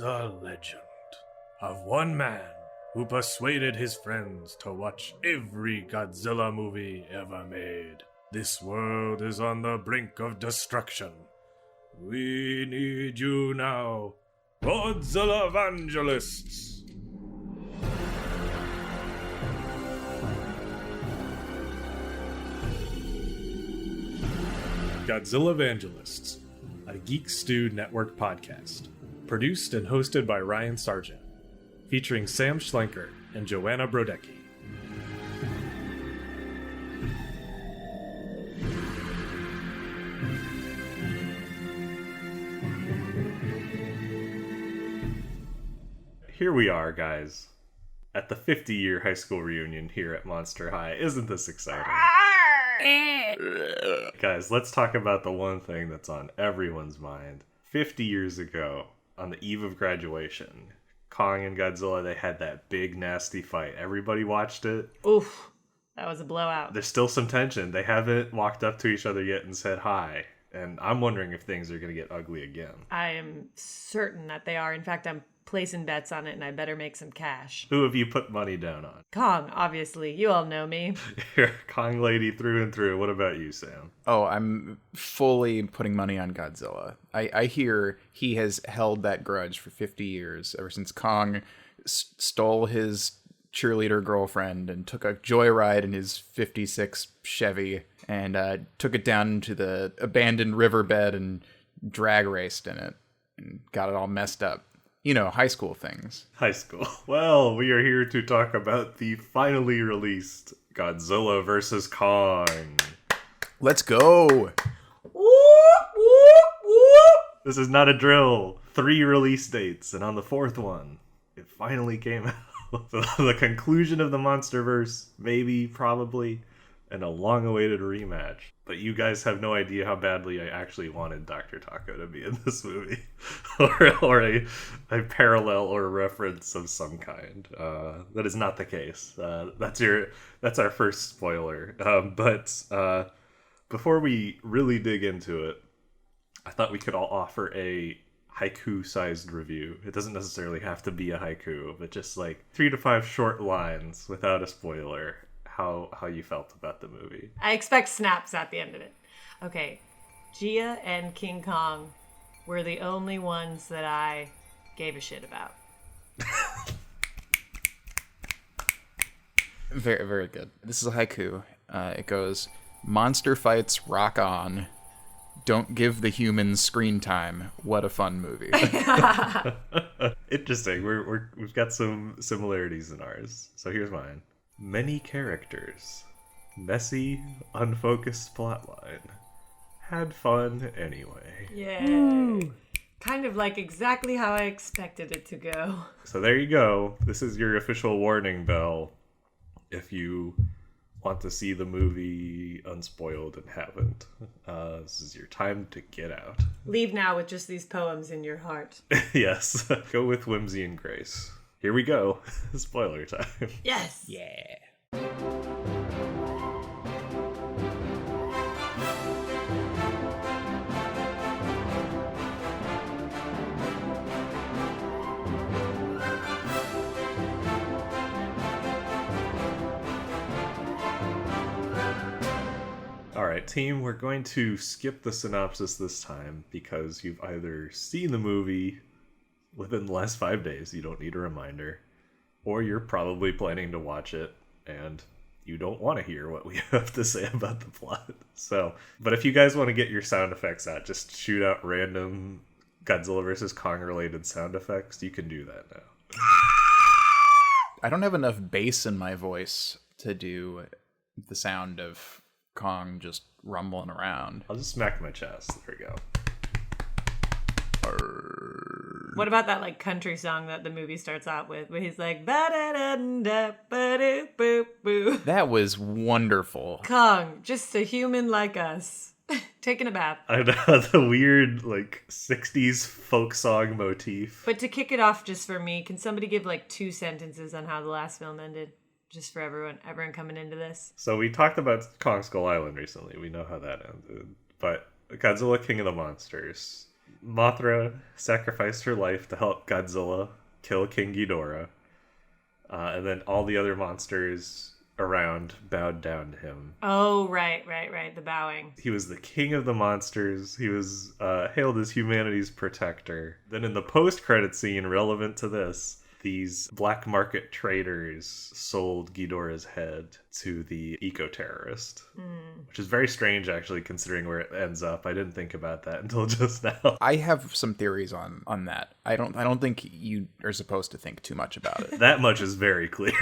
is a legend of one man who persuaded his friends to watch every Godzilla movie ever made. This world is on the brink of destruction. We need you now, Godzillavangelists! Godzillavangelists, a Geek Stew Network podcast, produced and hosted by Ryan Sargent, featuring Sam Schlenker and Joanna Brodecki. Here we are, guys, at the 50-year high school reunion here at Monster High. Isn't this exciting? Guys, let's talk about the one thing that's on everyone's mind. 50 years ago, on the eve of graduation, Kong and Godzilla, they had that big, nasty fight. Everybody watched it. Oof, that was a blowout. There's still some tension. They haven't walked up to each other yet and said hi. And I'm wondering if things are going to get ugly again. I am certain that they are. In fact, I'm placing bets on it, and I better make some cash. Who have you put money down on? Kong, obviously. You all know me. You're a Kong lady through and through. What about you, Sam? Oh, I'm fully putting money on Godzilla. I hear he has held that grudge for 50 years, ever since Kong stole his cheerleader girlfriend and took a joyride in his 56 Chevy and took it down to the abandoned riverbed and drag raced in it and got it all messed up. You know, high school things. High school. Well, we are here to talk about the finally released Godzilla vs. Kong. Let's go! Whoop, whoop, whoop. This is not a drill. 3 release dates, and on the 4th one, it finally came out. The conclusion of the Monsterverse, maybe, probably, and a long-awaited rematch. But you guys have no idea how badly I actually wanted Dr. Taco to be in this movie. or a parallel or a reference of some kind. That is not the case. That's our first spoiler. But before we really dig into it, I thought we could all offer a haiku-sized review. It doesn't necessarily have to be a haiku, but just like 3 to 5 short lines without a spoiler. How you felt about the movie. I expect snaps at the end of it. Okay, Gia and King Kong were the only ones that I gave a shit about. Very, very good. This is a haiku. It goes, monster fights rock on. Don't give the humans screen time. What a fun movie. Interesting. We've got some similarities in ours. So here's mine. Many characters. Messy, unfocused plotline. Had fun anyway. Yeah. Kind of like exactly how I expected it to go. So there you go. This is your official warning bell. If you want to see the movie unspoiled and haven't, this is your time to get out. Leave now with just these poems in your heart. Yes. Go with whimsy and grace. Here we go. Spoiler time. Yes. Yeah. Alright, team, we're going to skip the synopsis this time because you've either seen the movie within the last 5 days, you don't need a reminder, or you're probably planning to watch it and you don't want to hear what we have to say about the plot. So, but if you guys want to get your sound effects out, just shoot out random Godzilla vs. Kong related sound effects, you can do that now. I don't have enough bass in my voice to do the sound of Kong just rumbling around. I'll just smack my chest. There we go. What about that like country song that the movie starts out with, where he's like ba-da-da-da, ba-do-boo-boo. That was wonderful. Kong, just a human like us, taking a bath. I know, the weird like 60s folk song motif. But to kick it off just for me, can somebody give like 2 sentences on how the last film ended? Just for everyone coming into this. So we talked about Kong Skull Island recently. We know how that ended. But Godzilla King of the Monsters. Mothra sacrificed her life to help Godzilla kill King Ghidorah. And then all the other monsters around bowed down to him. Oh, right. The bowing. He was the king of the monsters. He was hailed as humanity's protector. Then in the post-credit scene relevant to this, these black market traders sold Ghidorah's head to the eco-terrorist. Which is very strange, actually, considering where it ends up. I didn't think about that until just now. I have some theories on that. I don't think you are supposed to think too much about it. That much is very clear.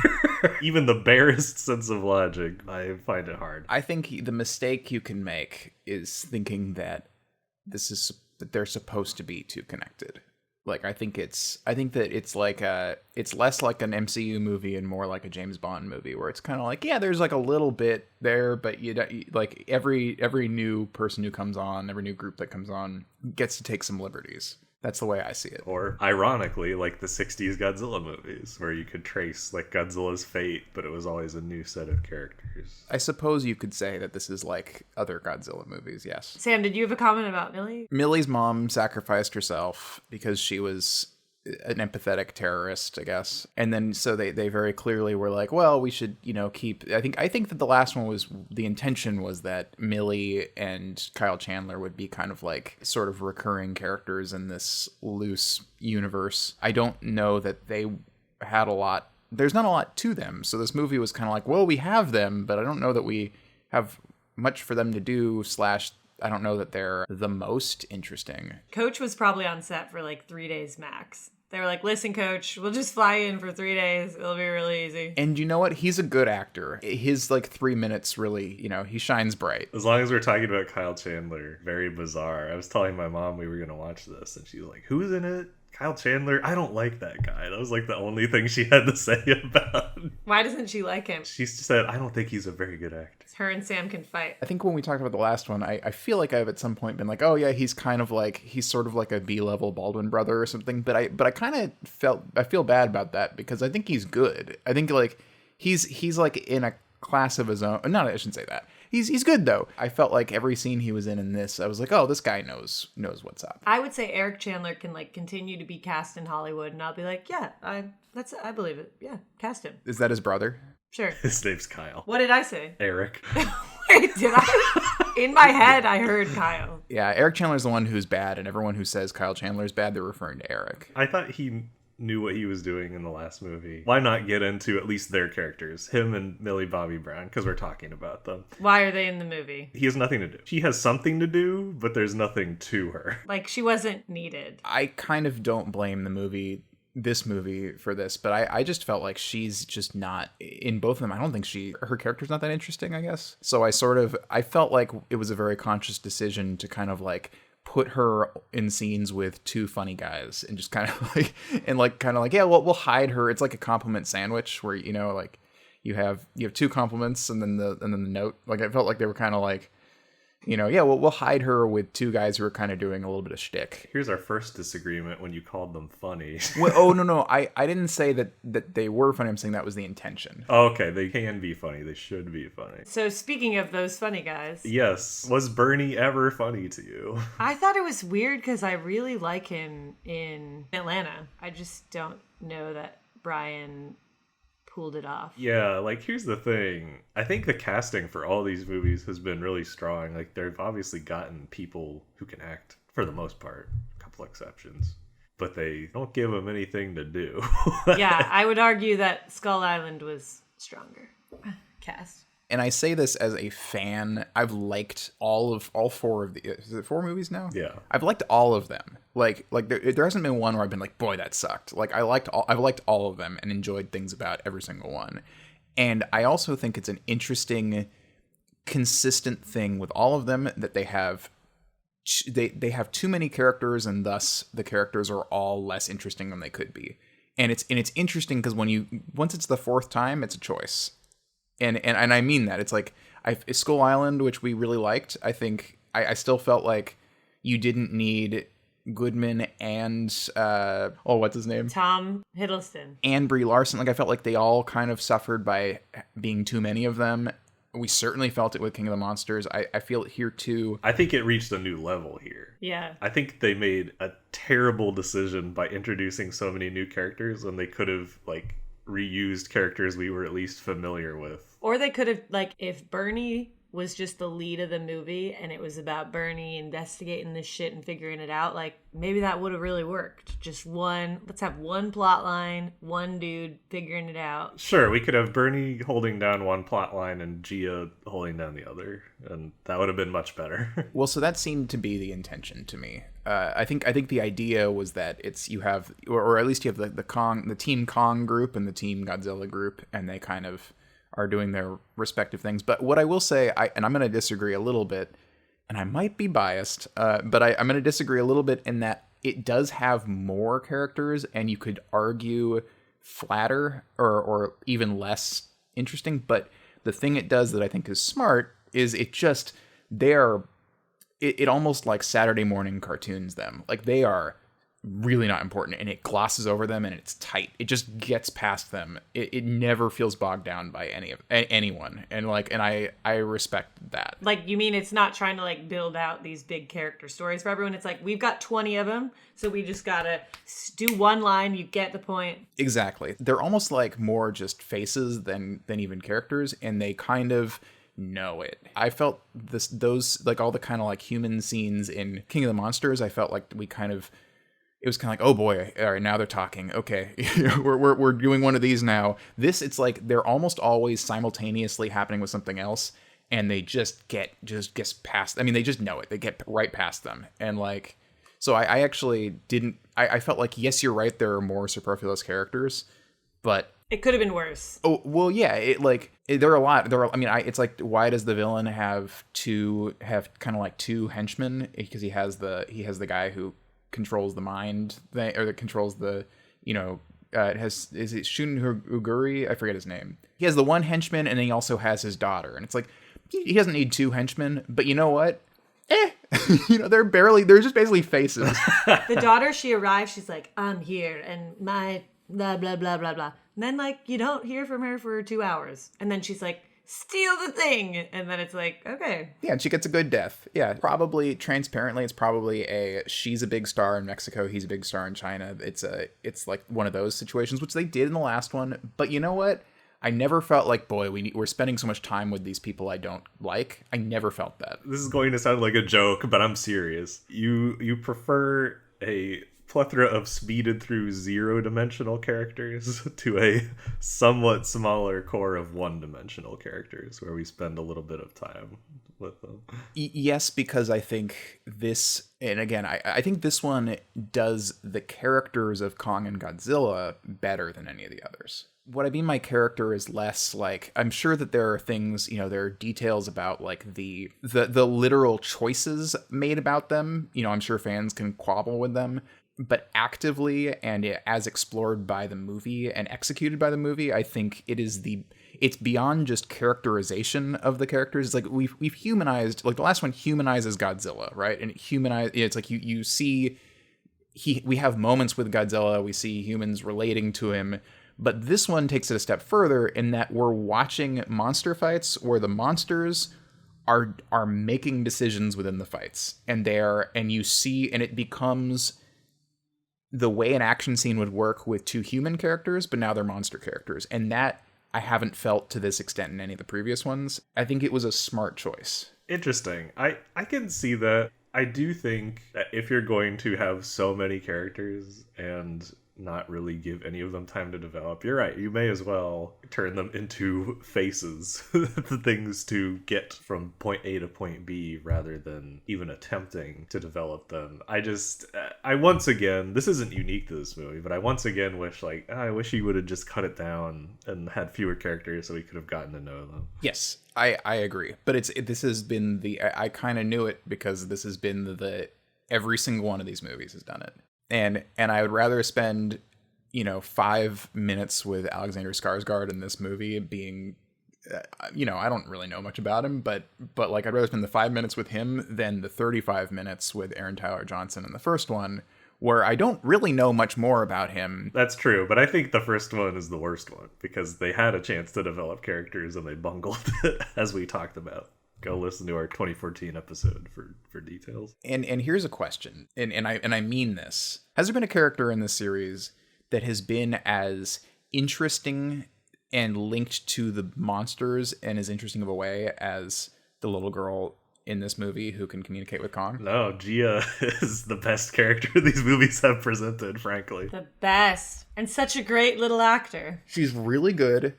Even the barest sense of logic, I find it hard. I think the mistake you can make is thinking that that they're supposed to be too connected. Like I think that it's like it's less like an MCU movie and more like a James Bond movie where it's kind of like, yeah, there's like a little bit there, but like every new person who comes on, every new group that comes on gets to take some liberties. That's the way I see it. Or, ironically, like the 60s Godzilla movies, where you could trace, like, Godzilla's fate, but it was always a new set of characters. I suppose you could say that this is like other Godzilla movies, yes. Sam, did you have a comment about Millie? Millie's mom sacrificed herself because she was an empathetic terrorist, I guess. And then so they very clearly were like, well, we should, keep... I think that the last one was... The intention was that Millie and Kyle Chandler would be kind of like sort of recurring characters in this loose universe. I don't know that they had a lot... There's not a lot to them. So this movie was kind of like, well, we have them, but I don't know that we have much for them to do / I don't know that they're the most interesting. Coach was probably on set for like 3 days max. They were like, listen, Coach, we'll just fly in for 3 days. It'll be really easy. And you know what? He's a good actor. His 3 minutes really, he shines bright. As long as we're talking about Kyle Chandler, very bizarre. I was telling my mom we were going to watch this, and she was like, who's in it? Kyle Chandler? I don't like that guy. That was like the only thing she had to say about him. Why doesn't she like him? She said, I don't think he's a very good actor. Her and Sam can fight. I think when we talked about the last one, I feel like I've at some point been like, oh yeah, he's sort of like a B-level Baldwin brother or something. But I kind of I feel bad about that because I think he's good. I think like he's like in a class of his own. No, I shouldn't say that. He's good though. I felt like every scene he was in this, I was like, oh, this guy knows what's up. I would say Eric Chandler can like continue to be cast in Hollywood, and I'll be like, yeah, I believe it. Yeah, cast him. Is that his brother? Sure. His name's Kyle. What did I say? Eric. Wait, did I? In my head, I heard Kyle. Yeah, Eric Chandler's the one who's bad, and everyone who says Kyle Chandler's bad, they're referring to Eric. I thought he knew what he was doing in the last movie. Why not get into at least their characters, him and Millie Bobby Brown, because we're talking about them. Why are they in the movie? He has nothing to do. She has something to do, but there's nothing to her. Like, she wasn't needed. I kind of don't blame this movie for this, but I just felt like she's just not in both of them. I don't think her character's not that interesting, I guess. So I felt like it was a very conscious decision to kind of like put her in scenes with two funny guys and just kind of like, yeah, well, we'll hide her. It's like a compliment sandwich where, like you have two compliments and then the note. Like I felt like they were kind of like, yeah, well, we'll hide her with two guys who are kind of doing a little bit of shtick. Here's our first disagreement when you called them funny. Well, oh, no. I didn't say that they were funny. I'm saying that was the intention. Oh, okay. They can be funny. They should be funny. So speaking of those funny guys. Yes. Was Bernie ever funny to you? I thought it was weird because I really like him in Atlanta. I just don't know that Brian pulled it off. Yeah, like here's the thing. I think the casting for all these movies has been really strong. Like they've obviously gotten people who can act for the most part, a couple exceptions, but they don't give them anything to do. Yeah, I would argue that Skull Island was stronger cast. And I say this as a fan. I've liked all four of the... Is it 4 movies now? Yeah. I've liked all of them. Like there hasn't been one where I've been like, boy, that sucked. Like I've liked all of them and enjoyed things about every single one. And I also think it's an interesting, consistent thing with all of them that they have too many characters, and thus the characters are all less interesting than they could be. And it's interesting because once it's the 4th time, it's a choice. And I mean that. It's like Skull Island, which we really liked. I think I still felt like you didn't need Goodman and what's his name? Tom Hiddleston. And Brie Larson. Like I felt like they all kind of suffered by being too many of them. We certainly felt it with King of the Monsters. I feel it here too. I think it reached a new level here. Yeah. I think they made a terrible decision by introducing so many new characters when they could have, like, reused characters we were at least familiar with. Or they could have, like, if Bernie was just the lead of the movie and it was about Bernie investigating this shit and figuring it out, like, maybe that would have really worked. Just let's have one plot line, one dude figuring it out. Sure, we could have Bernie holding down one plot line and Gia holding down the other, and that would have been much better. Well, so that seemed to be the intention to me. I think the idea was that you have, or at least you have the Team Kong group and the Team Godzilla group, and they kind of are doing their respective things. But what I will say, and I'm going to disagree a little bit, and I might be biased, but I'm going to disagree a little bit in that it does have more characters, and you could argue flatter or even less interesting. But the thing it does that I think is smart is it almost like Saturday morning cartoons them. Like, they are really not important, and it glosses over them, and it's tight. It just gets past them. It never feels bogged down by anyone, and I respect that. Like, you mean it's not trying to, like, build out these big character stories for everyone? It's like, we've got 20 of them, so we just gotta do one line, you get the point. Exactly. They're almost like more just faces than even characters, and they kind of know it. I felt those like all the kind of like human scenes in King of the Monsters, I felt like it was kind of like, oh boy, all right, now they're talking. Okay, we're doing one of these now. It's like they're almost always simultaneously happening with something else, and they just gets past. I mean, they just know it. They get right past them, and like, so I actually didn't. I felt like, yes, you're right. There are more superfluous characters, but it could have been worse. Oh well, yeah. There are a lot. It's like, why does the villain have kind of like two henchmen? Because he has the guy who controls the mind thing, or that controls the, is it Shun Uguri? I forget his name. He has the one henchman, and then he also has his daughter, and it's like, he doesn't need two henchmen. But you know what? They're just basically faces. The daughter, she arrives, she's like, I'm here, and my blah blah blah blah blah. And then, like, you don't hear from her for 2 hours, and then she's like, steal the thing, and then it's like, okay. Yeah, and she gets a good death. Yeah, probably transparently, it's probably she's a big star in Mexico, he's a big star in China. It's like one of those situations, which they did in the last one. But you know what? I never felt like, boy, we're spending so much time with these people I don't like. I never felt that. This is going to sound like a joke, but I'm serious. You prefer a plethora of speeded through zero-dimensional characters to a somewhat smaller core of one-dimensional characters where we spend a little bit of time with them. Yes, because I think this, and again, I think this one does the characters of Kong and Godzilla better than any of the others. What I mean by character is less like, I'm sure that there are things, there are details about like the literal choices made about them. I'm sure fans can quabble with them. But actively and as explored by the movie and executed by the movie, I think it's beyond just characterization of the characters. It's like we've humanized, like the last one humanizes Godzilla, right? And it's like you see we have moments with Godzilla, we see humans relating to him, but this one takes it a step further in that we're watching monster fights where the monsters are making decisions within the fights, and you see, and it becomes the way an action scene would work with two human characters, but now they're monster characters. And that I haven't felt to this extent in any of the previous ones. I think it was a smart choice. Interesting. I can see that. I do think that if you're going to have so many characters and not really give any of them time to develop, you're right, you may as well turn them into faces, the things to get from point A to point B rather than even attempting to develop them. I once again, this isn't unique to this movie, but I once again wish he would have just cut it down and had fewer characters so we could have gotten to know them. Yes, I agree. But this has been I kind of knew it because this has been every single one of these movies has done it. And I would rather spend, 5 minutes with Alexander Skarsgård in this movie being, I don't really know much about him, but like I'd rather spend the 5 minutes with him than the 35 minutes with Aaron Tyler Johnson in the first one, where I don't really know much more about him. That's true, but I think the first one is the worst one because they had a chance to develop characters and they bungled it, as we talked about. Go listen to our 2014 episode for details. And here's a question, and I mean this. Has there been a character in this series that has been as interesting and linked to the monsters and as interesting of a way as the little girl in this movie who can communicate with Kong? No, Gia is the best character these movies have presented, frankly. The best. And such a great little actor. She's really good,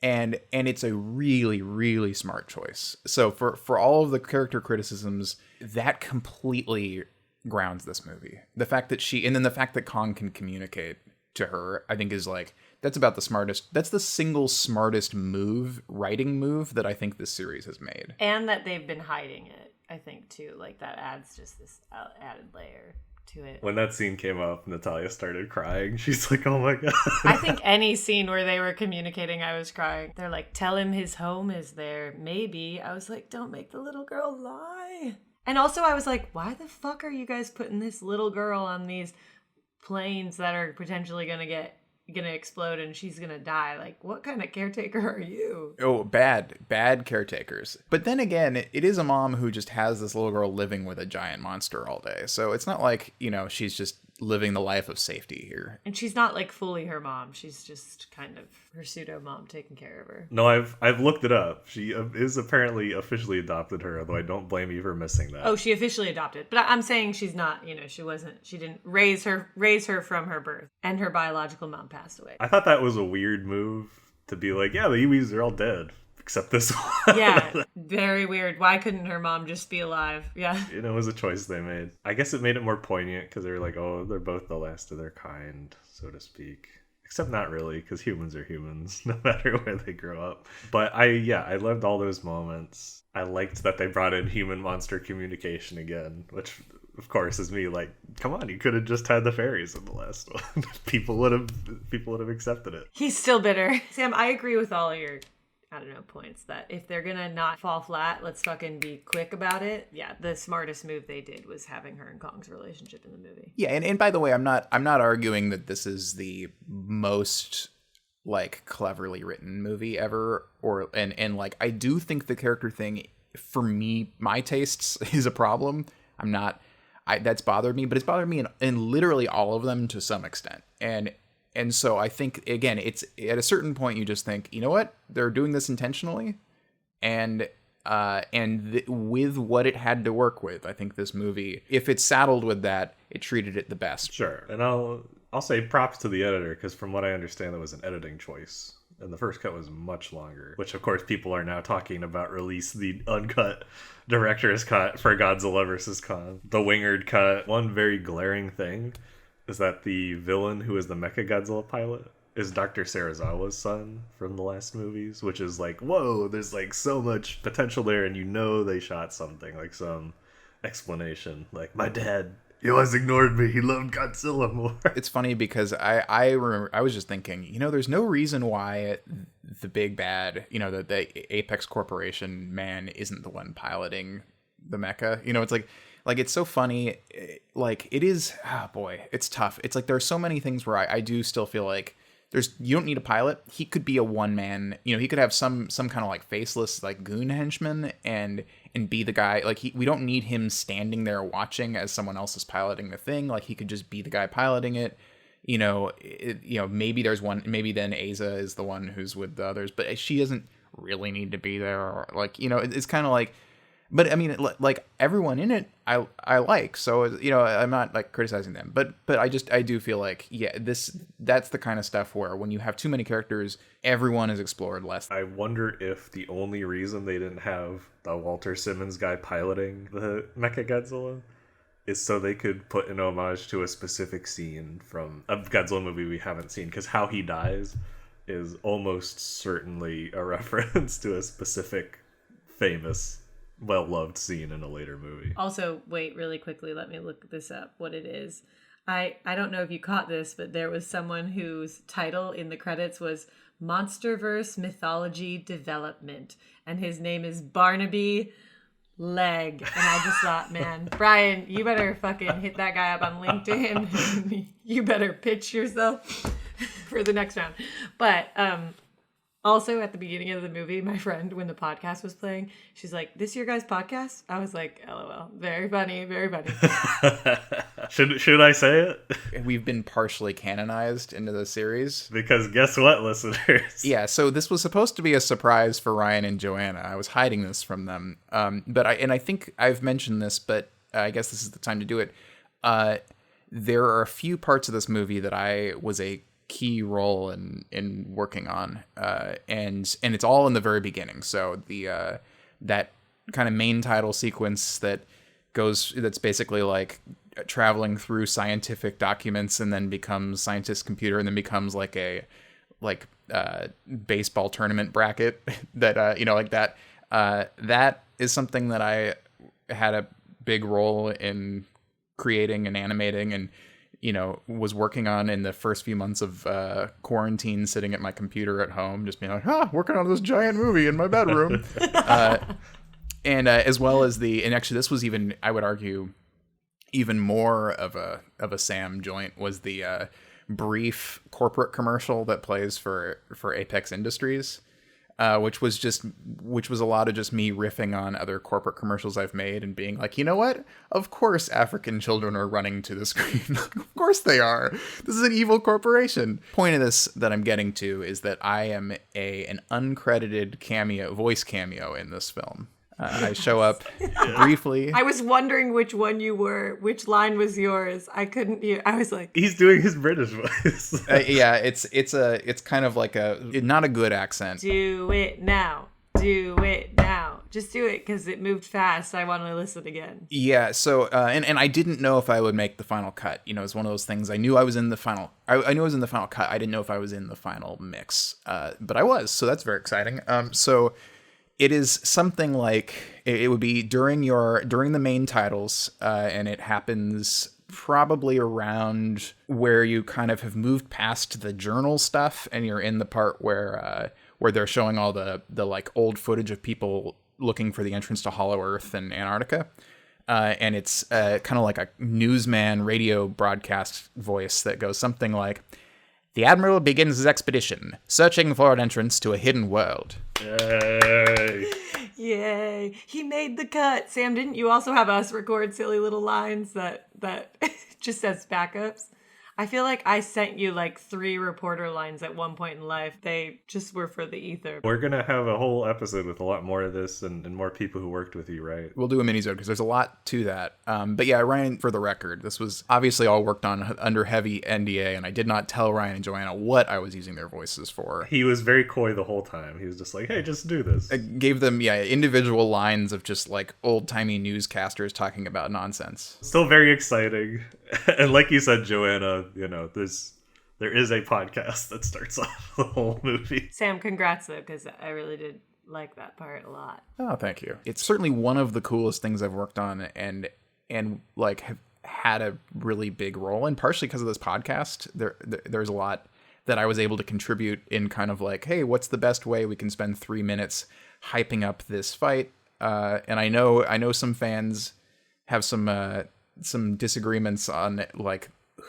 and it's a really, really smart choice. So for all of the character criticisms, that completely grounds this movie. The fact that and then the fact that Kong can communicate to her, I think is like, that's about the smartest, that's the single smartest writing move that I think this series has made. And that they've been hiding it, I think, too. Like, that adds just this added layer to it. When that scene came up, Natalia started crying. She's like, oh my God. I think any scene where they were communicating, I was crying. They're like, tell him his home is there. Maybe. I was like, don't make the little girl lie. And also I was like, why the fuck are you guys putting this little girl on these planes that are potentially gonna explode and she's gonna die? Like, what kind of caretaker are you? Oh, bad caretakers. But then again, it is a mom who just has this little girl living with a giant monster all day. So it's not like, she's just living the life of safety here. And she's not like fully her mom. She's just kind of her pseudo mom taking care of her. No, I've looked it up. She is apparently officially adopted her, although I don't blame you for missing that. Oh, she officially adopted. But I'm saying she's not, she didn't raise her from her birth, and her biological mom passed away. I thought that was a weird move to be like, yeah, the Iwis are all dead. Except this one. Yeah, very weird. Why couldn't her mom just be alive? Yeah. It was a choice they made. I guess it made it more poignant because they were like, oh, they're both the last of their kind, so to speak. Except not really, because humans are humans, no matter where they grow up. But I loved all those moments. I liked that they brought in human-monster communication again, which, of course, is me like, come on, you could have just had the fairies in the last one. People would have accepted it. He's still bitter. Sam, I agree with all of your points that if they're gonna not fall flat, let's fucking be quick about it. Yeah, the smartest move they did was having her and Kong's relationship in the movie. Yeah, and by the way, I'm not arguing that this is the most like cleverly written movie ever, and like I do think the character thing, for me, my tastes, is a problem. That's bothered me, but it's bothered me in literally all of them to some extent. And so I think, again, it's at a certain point you just think, you know what? They're doing this intentionally. And with what it had to work with, I think this movie, if it's saddled with that, it treated it the best. Sure. And I'll say props to the editor, because from what I understand, that was an editing choice. And the first cut was much longer, which, of course, people are now talking about release the uncut director's cut for Godzilla vs. Kong. The Wingard cut. One very glaring thing is that the villain who is the Mecha Godzilla pilot is Dr. Serizawa's son from the last movies, which is like, whoa, there's like so much potential there, and they shot something, like some explanation. Like, my dad, he always ignored me, he loved Godzilla more. It's funny because I remember, I was just thinking, there's no reason why the big bad, the Apex Corporation man isn't the one piloting the mecha. It's like, it's so funny. Like, it is, it's tough. It's like, there are so many things where I do still feel like you don't need a pilot. He could be a one man, he could have some kind of like faceless, like goon henchman and be the guy. Like, we don't need him standing there watching as someone else is piloting the thing. Like, he could just be the guy piloting it. Maybe there's one, maybe then Asa is the one who's with the others, but she doesn't really need to be there. Or like, it's kind of like, but I mean, like, everyone in it, I like, so, I'm not like criticizing them, but I do feel like, yeah, that's the kind of stuff where when you have too many characters, everyone is explored less. I wonder if the only reason they didn't have the Walter Simmons guy piloting the Mecha Godzilla is so they could put an homage to a specific scene from a Godzilla movie we haven't seen, because how he dies is almost certainly a reference to a specific famous well-loved scene in a later movie. Also, wait, really quickly, let me look this up, what it is. I don't know if you caught this, but there was someone whose title in the credits was Monsterverse Mythology Development, and his name is Barnaby leg. And I just thought, man, Brian, you better fucking hit that guy up on LinkedIn. You better pitch yourself for the next round. But also at the beginning of the movie, my friend, when the podcast was playing, she's like, "This your guys' podcast?" I was like, "LOL, very funny, very funny." Should I say it? We've been partially canonized into the series. Because guess what, listeners? Yeah, so this was supposed to be a surprise for Ryan and Joanna. I was hiding this from them. I think I've mentioned this, but I guess this is the time to do it. There are a few parts of this movie that I was a key role in working on, and it's all in the very beginning. So the that kind of main title sequence that's basically like traveling through scientific documents and then becomes scientist computer and then becomes like a baseball tournament bracket that like that that is something that I had a big role in creating and animating, and was working on in the first few months of quarantine, sitting at my computer at home, just being like, working on this giant movie in my bedroom. And as well as and actually this was even, I would argue, even more of a Sam joint was the brief corporate commercial that plays for Apex Industries. Which was a lot of just me riffing on other corporate commercials I've made and being like, you know what? Of course African children are running to the screen. Of course they are. This is an evil corporation. Point of this that I'm getting to is that I am an uncredited voice cameo in this film. I show up briefly. I was wondering which one you were, which line was yours. I couldn't hear. I was like, he's doing his British voice. Yeah, it's kind of like not a good accent. Do it now. Do it now. Just do it because it moved fast. I want to listen again. Yeah. So and I didn't know if I would make the final cut. It's one of those things. I knew I was in the final. I knew I was in the final cut. I didn't know if I was in the final mix. But I was. So that's very exciting. So. It is something like it would be during the main titles, and it happens probably around where you kind of have moved past the journal stuff, and you're in the part where they're showing all the like old footage of people looking for the entrance to Hollow Earth and Antarctica, and it's kind of like a newsman radio broadcast voice that goes something like, "The Admiral begins his expedition, searching for an entrance to a hidden world." Yay. Yay. He made the cut. Sam, didn't you also have us record silly little lines that just as backups? I feel like I sent you like 3 reporter lines at one point in life. They just were for the ether. We're going to have a whole episode with a lot more of this and more people who worked with you, right? We'll do a mini-sode because there's a lot to that. But yeah, Ryan, for the record, this was obviously all worked on under heavy NDA, and I did not tell Ryan and Joanna what I was using their voices for. He was very coy the whole time. He was just like, hey, just do this. I gave them, individual lines of just like old-timey newscasters talking about nonsense. Still very exciting. And like you said, Joanna, there is a podcast that starts off the whole movie. Sam, congrats though, because I really did like that part a lot. Oh, thank you. It's certainly one of the coolest things I've worked on, and like have had a really big role, and partially because of this podcast. There's a lot that I was able to contribute in kind of like, hey, what's the best way we can spend 3 minutes hyping up this fight? And I know some fans have some disagreements on like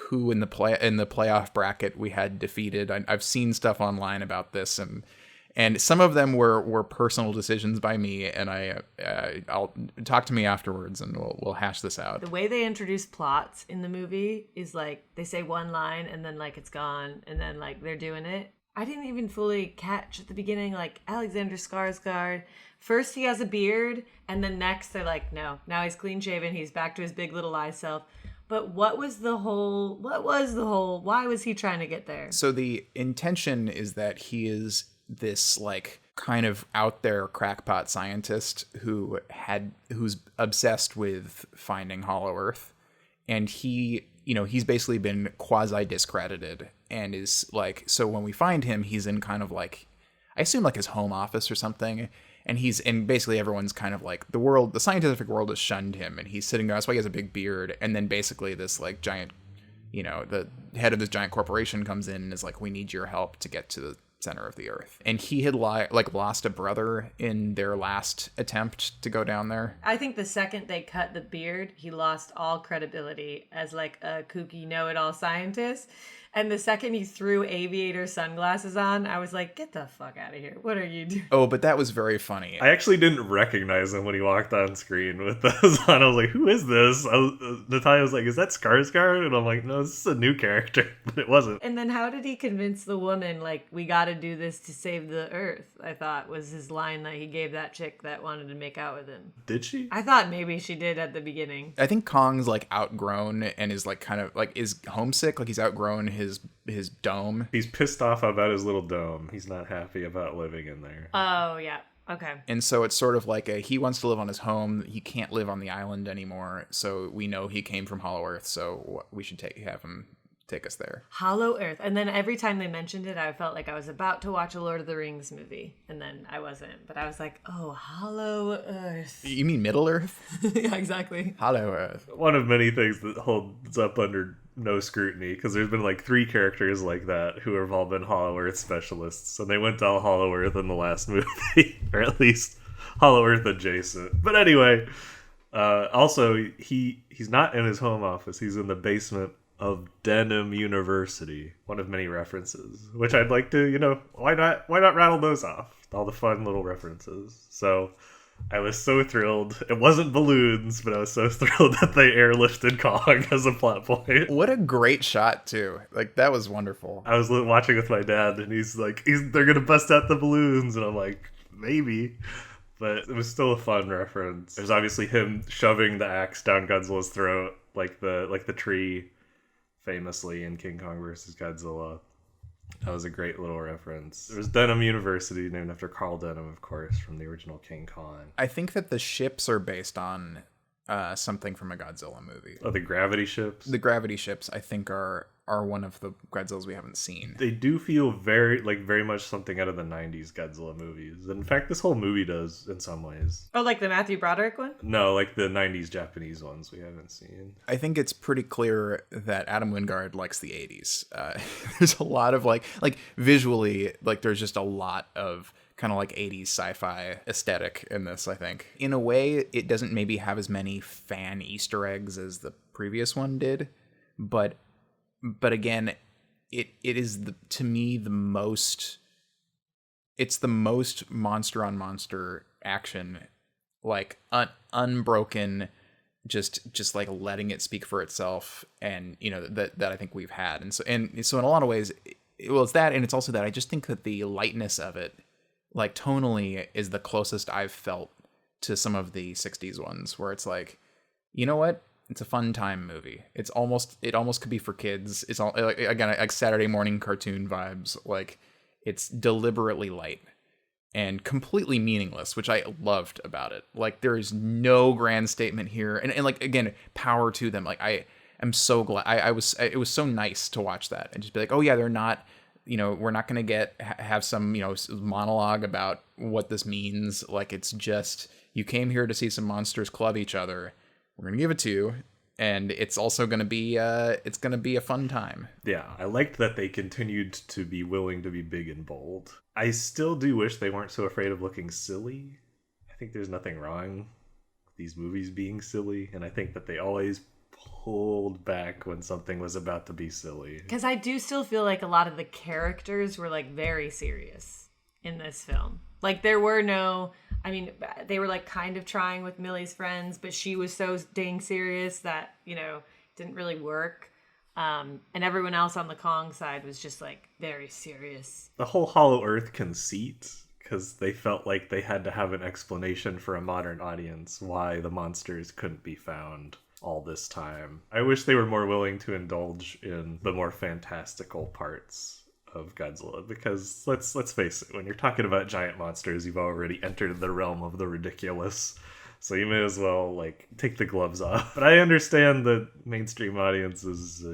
who in the playoff bracket we had defeated. I've seen stuff online about this, and some of them were personal decisions by me, and I'll talk to me afterwards and we'll hash this out. The way they introduce plots in the movie is like they say one line and then like it's gone and then like they're doing it. I didn't even fully catch at the beginning, like Alexander Skarsgård. First he has a beard, and then next they're like, no, now he's clean shaven, he's back to his big little eye self. But why was he trying to get there? So the intention is that he is this like kind of out there crackpot scientist who's obsessed with finding Hollow Earth, and he's basically been quasi discredited, and is like, so when we find him, he's in kind of like, I assume like his home office or something, and basically everyone's kind of like, the scientific world has shunned him, and he's sitting there. That's why he has a big beard. And then basically this like giant, the head of this giant corporation comes in and is like, we need your help to get to center of the earth. And he had lost a brother in their last attempt to go down there. I think the second they cut the beard, he lost all credibility as like a kooky know-it-all scientist. And the second he threw aviator sunglasses on, I was like, get the fuck out of here. What are you doing? Oh, but that was very funny. I actually didn't recognize him when he walked on screen with those on. I was like, who is this? Natalia was like, is that Skarsgård? And I'm like, no, this is a new character. But it wasn't. And then how did he convince the woman, like, we got to do this to save the earth? I thought was his line that he gave that chick that wanted to make out with him. Did she? I thought maybe she did at the beginning. I think Kong's like outgrown and is like kind of like is homesick. Like he's outgrown his dome. He's pissed off about his little dome. He's not happy about living in there. Oh, yeah. Okay. And so it's sort of like he wants to live on his home. He can't live on the island anymore. So we know he came from Hollow Earth. So we should have him take us there. Hollow Earth. And then every time they mentioned it, I felt like I was about to watch a Lord of the Rings movie. And then I wasn't. But I was like, oh, Hollow Earth. You mean Middle Earth? Yeah, exactly. Hollow Earth. One of many things that holds up under no scrutiny, because there's been like 3 characters like that who have all been Hollow Earth specialists. And they went to Hollow Earth in the last movie. Or at least Hollow Earth adjacent. But anyway, also, he's not in his home office. He's in the basement of Denham University, one of many references, which I'd like to, why not rattle those off? All the fun little references. So I was so thrilled. It wasn't balloons, but I was so thrilled that they airlifted Kong as a plot point. What a great shot too. Like that was wonderful. I was watching with my dad and he's like, they're going to bust out the balloons. And I'm like, maybe. But it was still a fun reference. There's obviously him shoving the axe down Godzilla's throat, like the tree famously in King Kong vs. Godzilla. That was a great little reference. There was Denham University, named after Carl Denham, of course, from the original King Kong. I think that the ships are based on something from a Godzilla movie. Oh, the gravity ships? The gravity ships, I think, are one of the Godzillas we haven't seen. They do feel very much something out of the 90s Godzilla movies. In fact, this whole movie does in some ways. Oh, like the Matthew Broderick one? No, like the 90s Japanese ones we haven't seen. I think it's pretty clear that Adam Wingard likes the 80s. There's a lot of like visually, like there's just a lot of kind of like 80s sci-fi aesthetic in this, I think. In a way, it doesn't maybe have as many fan Easter eggs as the previous one did, but again, it is to me the most monster on monster action, like unbroken, just like letting it speak for itself, and that I think we've had, and so in a lot of ways, it's that, and it's also that I just think that the lightness of it, like tonally, is the closest I've felt to some of the 60s ones, where it's like, you know what? It's a fun time movie. It almost could be for kids. It's all like Saturday morning cartoon vibes. Like it's deliberately light and completely meaningless, which I loved about it. Like there is no grand statement here, and like again, power to them. Like I am so glad. It was so nice to watch that and just be like, oh yeah, they're not. We're not going to have some monologue about what this means. Like it's just you came here to see some monsters club each other. We're going to give it to you, and it's also going to be a fun time. Yeah, I liked that they continued to be willing to be big and bold. I still do wish they weren't so afraid of looking silly. I think there's nothing wrong with these movies being silly, and I think that they always pulled back when something was about to be silly. Because I do still feel like a lot of the characters were like very serious in this film. Like there were no... I mean, they were like kind of trying with Millie's friends, but she was so dang serious that, didn't really work. And everyone else on the Kong side was just like very serious. The whole Hollow Earth conceit, because they felt like they had to have an explanation for a modern audience why the monsters couldn't be found all this time. I wish they were more willing to indulge in the more fantastical parts of Godzilla, because let's face it, when you're talking about giant monsters, you've already entered the realm of the ridiculous, so you may as well take the gloves off. But I understand that mainstream audiences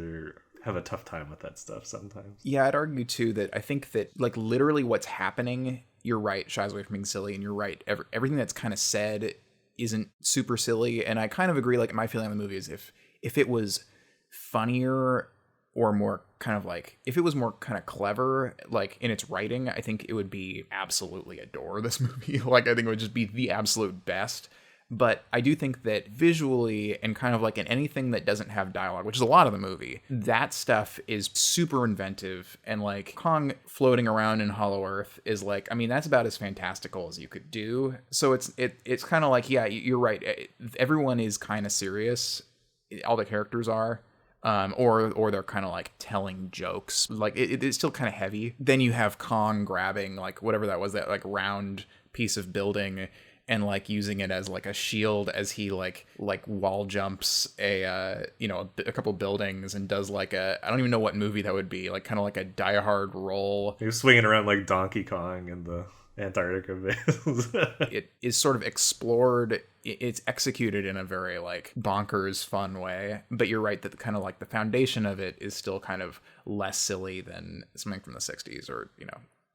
have a tough time with that stuff sometimes. Yeah, I'd argue too that I think that literally what's happening, you're right, shies away from being silly, and you're right, everything that's kind of said isn't super silly, and I kind of agree. Like my feeling on the movie is if it was funnier or more kind of like, if it was more kind of clever, like in its writing, I think it would be absolutely adore this movie. Like, I think it would just be the absolute best. But I do think that visually and kind of like in anything that doesn't have dialogue, which is a lot of the movie, that stuff is super inventive. And like Kong floating around in Hollow Earth is like, I mean, that's about as fantastical as you could do. So it's kind of like, yeah, you're right. Everyone is kind of serious. All the characters are. Or they're kind of like telling jokes. Like it's still kind of heavy. Then you have Kong grabbing like whatever that was, that like round piece of building, and like using it as like a shield as he like wall jumps a couple buildings and does like I don't even know what movie that would be, like kind of like a Die Hard roll. He was swinging around like Donkey Kong in the Antarctica base. It is sort of explored. It's executed in a very like bonkers fun way, but you're right that kind of like the foundation of it is still kind of less silly than something from the 60s or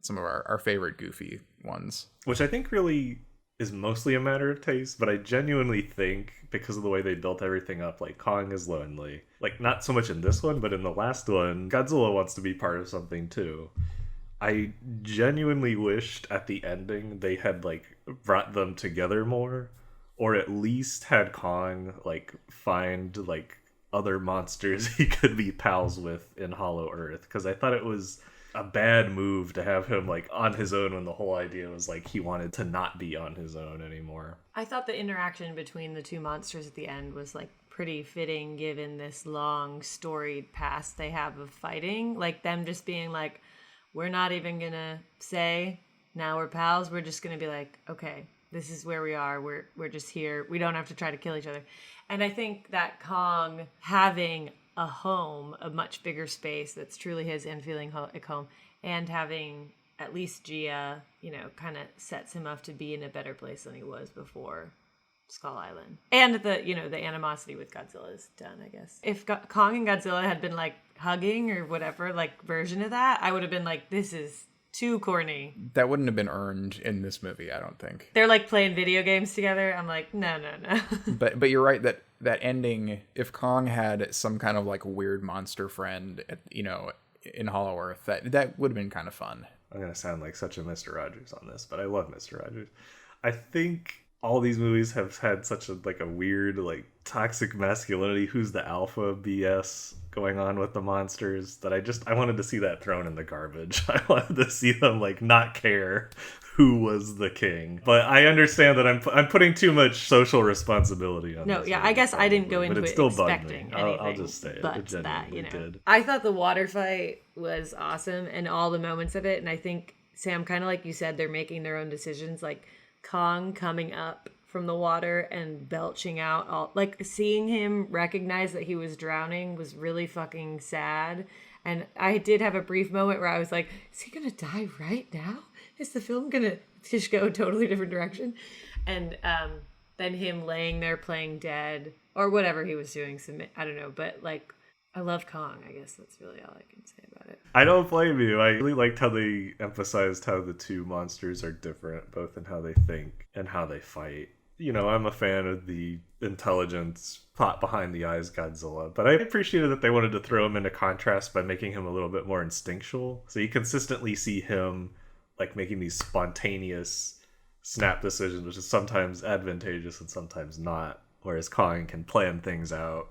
some of our favorite goofy ones, which I think really is mostly a matter of taste. But I genuinely think, because of the way they built everything up, like Kong is lonely, like not so much in this one, but in the last one, Godzilla wants to be part of something too. I genuinely wished at the ending they had like brought them together more, or at least had Kong like find like other monsters he could be pals with in Hollow Earth, because I thought it was a bad move to have him like on his own when the whole idea was like he wanted to not be on his own anymore. I thought the interaction between the two monsters at the end was like pretty fitting given this long storied past they have of fighting. Like them just being like, we're not even gonna say now we're pals, we're just gonna be like, okay, this is where we are, we're just here, we don't have to try to kill each other. And I think that Kong having a home, a much bigger space that's truly his, and feeling like home, and having at least Gia, kind of sets him up to be in a better place than he was before Skull Island. And the animosity with Godzilla is done, I guess. If Kong and Godzilla had been like hugging or whatever, like version of that, I would have been like, this is too corny. That wouldn't have been earned in this movie, I don't think. They're like playing video games together. I'm like, no. But you're right that ending, if Kong had some kind of like weird monster friend, in Hollow Earth, that would have been kind of fun. I'm gonna sound like such a Mr. Rogers on this, but I love Mr. Rogers. I think all these movies have had such a weird like toxic masculinity, who's the alpha BS going on with the monsters, that I wanted to see that thrown in the garbage. I wanted to see them like not care who was the king. But I understand that I'm putting too much social responsibility on No, this yeah, movie, I guess I didn't go probably, into but it still expecting bugged me. anything. I'll just say it. But It genuinely did. I thought the water fight was awesome and all the moments of it. And I think, Sam, kind of like you said, they're making their own decisions. Like Kong coming up from the water and belching out all, like seeing him recognize that he was drowning was really fucking sad. And I did have a brief moment where I was like, is he gonna die right now? Is the film gonna just go a totally different direction? And then him laying there playing dead or whatever he was doing, I don't know, but like I love Kong. I guess that's really all I can say about it. I don't blame you. I really liked how they emphasized how the two monsters are different, both in how they think and how they fight. I'm a fan of the intelligence plot behind the eyes Godzilla, but I appreciated that they wanted to throw him into contrast by making him a little bit more instinctual. So you consistently see him like making these spontaneous snap decisions, which is sometimes advantageous and sometimes not, whereas Kong can plan things out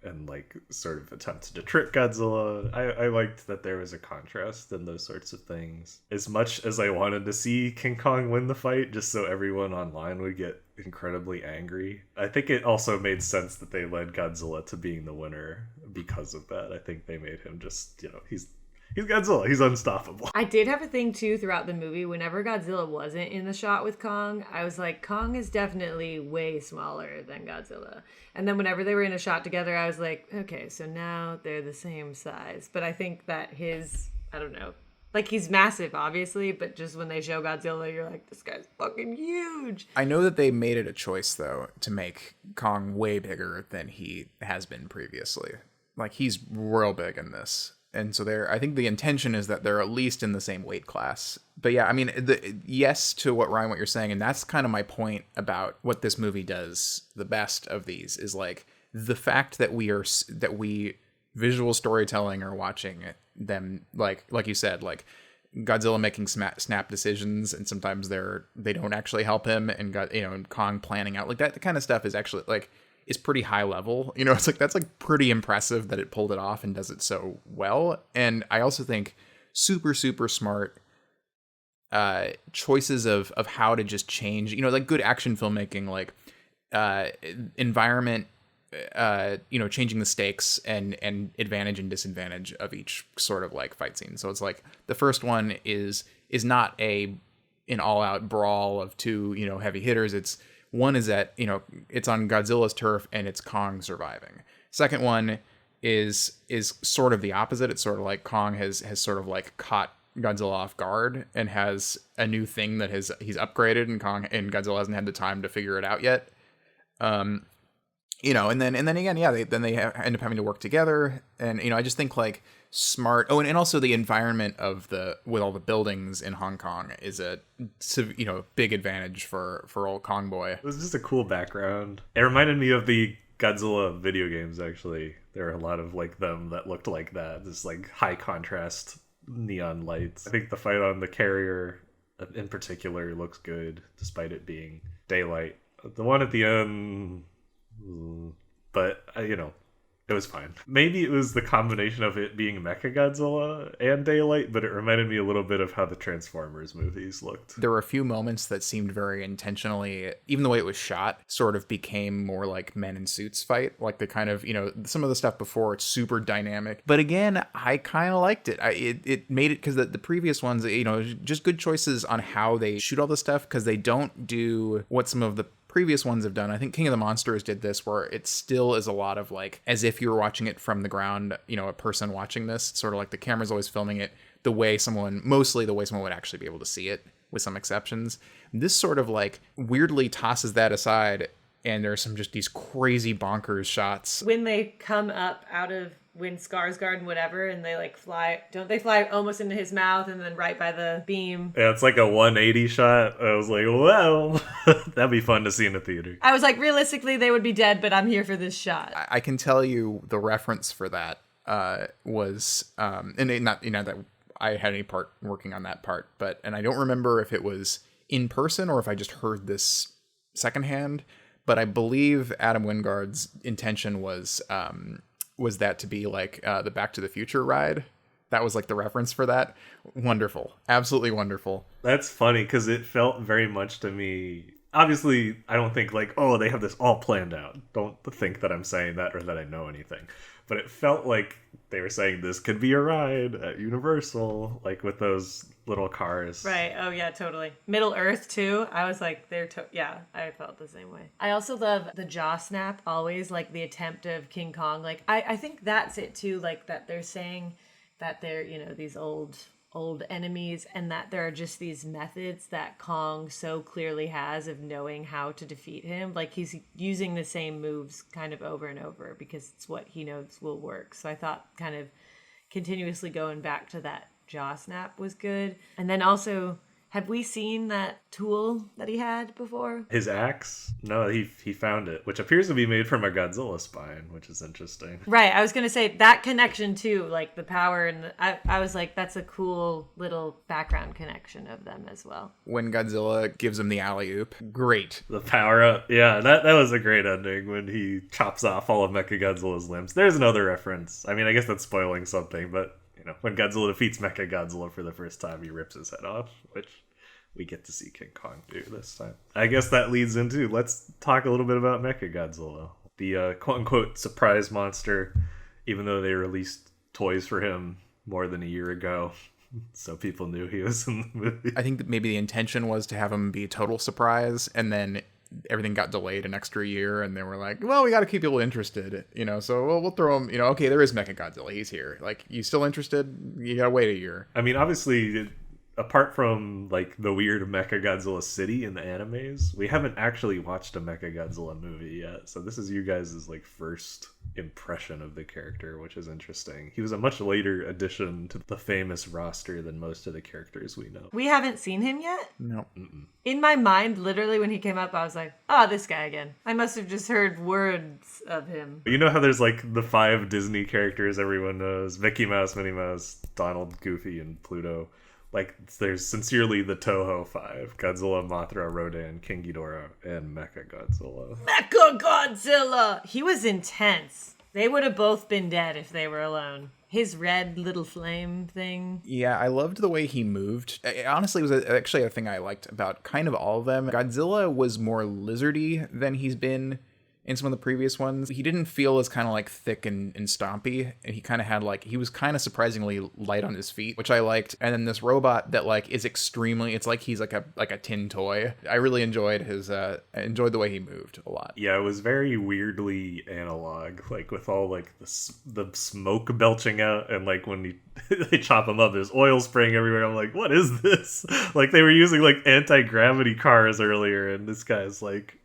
and like sort of attempt to trick Godzilla. I liked that there was a contrast in those sorts of things. As much as I wanted to see King Kong win the fight, just so everyone online would get incredibly angry, I think it also made sense that they led Godzilla to being the winner because of that. I think they made him just, he's Godzilla. He's unstoppable. I did have a thing too throughout the movie. Whenever Godzilla wasn't in the shot with Kong, I was like, Kong is definitely way smaller than Godzilla. And then whenever they were in a shot together, I was like, okay, so now they're the same size. But I think that I don't know, like he's massive, obviously, but just when they show Godzilla, you're like, this guy's fucking huge. I know that they made it a choice, though, to make Kong way bigger than he has been previously. Like, he's real big in this. And so I think the intention is that they're at least in the same weight class. But yeah, I mean, yes to what you're saying, and that's kind of my point about what this movie does the best of these, is like the fact that we visual storytelling or watching them, like you said, like Godzilla making snap decisions, and sometimes they don't actually help him, and and Kong planning out like that. The kind of stuff is actually like is pretty high level. It's like that's like pretty impressive that it pulled it off and does it so well. And I also think super smart choices of how to just change, like good action filmmaking, like environment, changing the stakes and advantage and disadvantage of each sort of like fight scene. So it's like the first one is not an all out brawl of two, heavy hitters. It's one is that, it's on Godzilla's turf and it's Kong surviving. Second one is sort of the opposite. It's sort of like Kong has sort of like caught Godzilla off guard and has a new thing that he's upgraded, and Godzilla hasn't had the time to figure it out yet. And then again, yeah, they end up having to work together, and I just think like smart. Oh, and also the environment with all the buildings in Hong Kong is a big advantage for old Kong boy. It was just a cool background. It reminded me of the Godzilla video games. Actually, there are a lot of like them that looked like that. This like high contrast neon lights. I think the fight on the carrier in particular looks good, despite it being daylight. The one at the end. But it was fine. Maybe it was the combination of it being Mechagodzilla and daylight, but it reminded me a little bit of how the Transformers movies looked. There were a few moments that seemed very intentionally, even the way it was shot, sort of became more like men in suits fight. Like the kind of, some of the stuff before, it's super dynamic. But again, I kind of liked it. It made it, because the previous ones, just good choices on how they shoot all this stuff, because they don't do what some of the previous ones have done. I think King of the Monsters did this, where it still is a lot of like as if you were watching it from the ground, a person watching this. It's sort of like the camera's always filming it mostly the way someone would actually be able to see it, with some exceptions. This sort of like weirdly tosses that aside, and there's some just these crazy bonkers shots. When they come up out of Skarsgård and whatever, and they like fly, don't they fly almost into his mouth and then right by the beam? Yeah, it's like a 180 shot. I was like, well, that'd be fun to see in the theater. I was like, realistically, they would be dead, but I'm here for this shot. I can tell you the reference for that was, and not that I had any part working on that part, and I don't remember if it was in person or if I just heard this secondhand, but I believe Adam Wingard's intention was that to be like the Back to the Future ride. That was like the reference for that. Wonderful. Absolutely wonderful. That's funny, because it felt very much to me. Obviously, I don't think like, oh, they have this all planned out. Don't think that I'm saying that or that I know anything. But it felt like they were saying this could be a ride at Universal, like with those little cars. Right. Oh, yeah, totally. Middle Earth, too. I was like, yeah, I felt the same way. I also love the jaw snap, always, like the attempt of King Kong. Like, I think that's it, too, like that they're saying that they're, these old enemies, and that there are just these methods that Kong so clearly has of knowing how to defeat him. Like he's using the same moves kind of over and over because it's what he knows will work. So I thought kind of continuously going back to that jaw snap was good. And then also, have we seen that tool that he had before? His axe? No, he found it, which appears to be made from a Godzilla spine, which is interesting. Right, I was going to say that connection too, like the power, and I was like, that's a cool little background connection of them as well. When Godzilla gives him the alley-oop, great. The power up, yeah, that was a great ending when he chops off all of Mechagodzilla's limbs. There's another reference. I mean, I guess that's spoiling something, but when Godzilla defeats Mechagodzilla for the first time, he rips his head off, which we get to see King Kong do this time. I guess that leads into, let's talk a little bit about Mechagodzilla. The quote-unquote surprise monster, even though they released toys for him more than a year ago, so people knew he was in the movie. I think that maybe the intention was to have him be a total surprise, and then everything got delayed an extra year, and they were like, well, we got to keep people interested, so we'll throw him, okay, there is Mechagodzilla, he's here. Like, you still interested? You gotta wait a year. I mean, obviously, apart from, like, the weird Mechagodzilla city in the animes, we haven't actually watched a Mechagodzilla movie yet, so this is you guys' like, first impression of the character, which is interesting. He was a much later addition to the famous roster than most of the characters we know. We haven't seen him yet? No. In my mind, literally, when he came up, I was like, oh, this guy again. I must have just heard words of him. You know how there's like the 5 Disney characters everyone knows? Mickey Mouse, Minnie Mouse, Donald, Goofy, and Pluto. Like, there's sincerely the Toho 5. Godzilla, Mothra, Rodan, King Ghidorah, and Mecha Godzilla. Mecha Godzilla! He was intense. They would have both been dead if they were alone. His red little flame thing. Yeah, I loved the way he moved. Honestly, it was actually a thing I liked about kind of all of them. Godzilla was more lizardy than he's been in some of the previous ones. He didn't feel as kind of like thick and stompy, and he kind of had like, he was kind of surprisingly light on his feet, which I liked. And then this robot that like is extremely, it's like he's like a tin toy. I really enjoyed his I enjoyed the way he moved a lot. Yeah, it was very weirdly analog, like with all like the smoke belching out, and like when they chop him up, there's oil spraying everywhere. I'm like, what is this? Like they were using like anti-gravity cars earlier, and this guy's like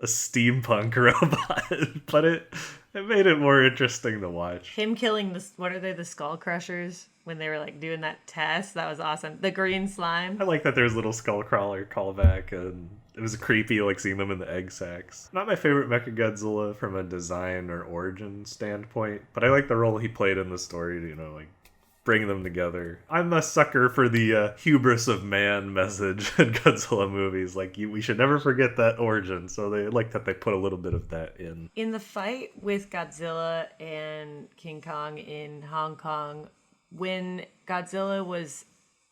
a steampunk robot. But it made it more interesting to watch. Him killing the skull crushers when they were like doing that test. That was awesome. The green slime. I like that there's little skull crawler callback, and it was creepy like seeing them in the egg sacs. Not my favorite Mechagodzilla from a design or origin standpoint, but I like the role he played in the story to, you know, like bring them together. I'm a sucker for the hubris of man message in Godzilla movies. Like, we should never forget that origin. So they like that they put a little bit of that in. In the fight with Godzilla and King Kong in Hong Kong, when Godzilla was,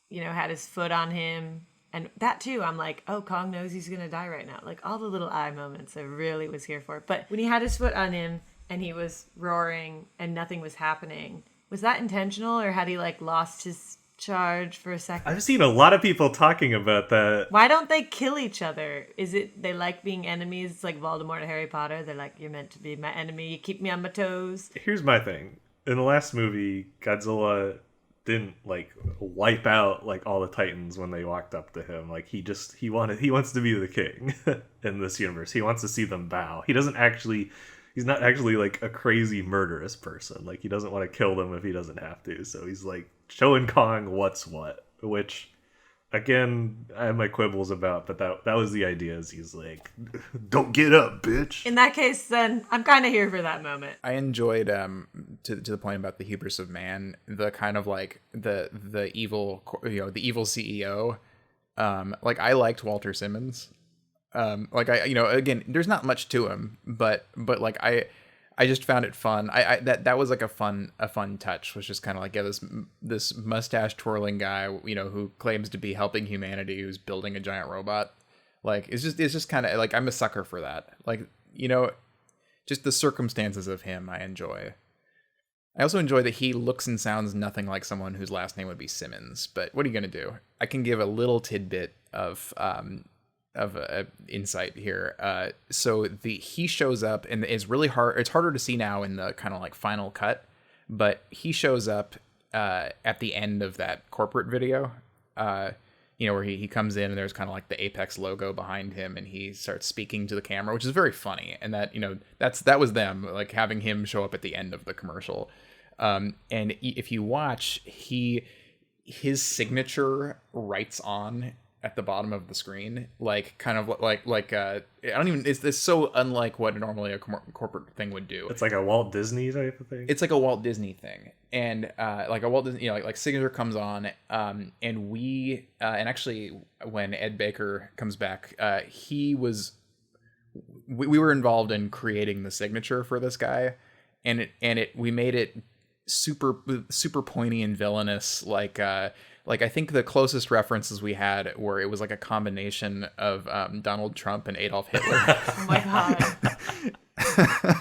you know, had his foot on him, and that too, I'm like, oh, Kong knows he's gonna die right now. Like all the little eye moments I really was here for. But when he had his foot on him and he was roaring and nothing was happening, was that intentional, or had he like lost his charge for a second? I've seen a lot of people talking about that. Why don't they kill each other? Is it they like being enemies? It's like Voldemort and Harry Potter. They're like, you're meant to be my enemy. You keep me on my toes. Here's my thing. In the last movie, Godzilla didn't like wipe out like all the Titans when they walked up to him. Like he wants to be the king in this universe. He wants to see them bow. He's not actually like a crazy murderous person. Like he doesn't want to kill them if he doesn't have to. So he's like showing Kong what's what, which again, I have my quibbles about, but that was the idea, is he's like, don't get up, bitch. In that case, then I'm kind of here for that moment. I enjoyed to the point about the hubris of man, the kind of like the evil, you know, the evil CEO. Like I liked Walter Simmons. Like I, you know, again, there's not much to him, but like I just found it fun. That was like a fun touch, was just kind of like, yeah, this mustache twirling guy, you know, who claims to be helping humanity, who's building a giant robot. Like it's just kind of like, I'm a sucker for that. Like, you know, just the circumstances of him I enjoy. I also enjoy that he looks and sounds nothing like someone whose last name would be Simmons. But what are you gonna do? I can give a little tidbit of insight here. So he shows up, and it's really hard. It's harder to see now in the kind of like final cut, but he shows up at the end of that corporate video. You know, where he comes in and there's kind of like the Apex logo behind him, and he starts speaking to the camera, which is very funny. And that, you know, that was them, like having him show up at the end of the commercial. And if you watch, his signature writes on at the bottom of the screen, like kind of like I don't even, it's so unlike what normally a corporate thing would do. It's like a Walt Disney type of thing. It's like a Walt Disney thing, and like a Walt Disney, you know, like signature comes on, and we and actually when Ed Baker comes back, we were involved in creating the signature for this guy, and we made it super pointy and villainous, like I think the closest references we had were, it was like a combination of Donald Trump and Adolf Hitler. Oh my god.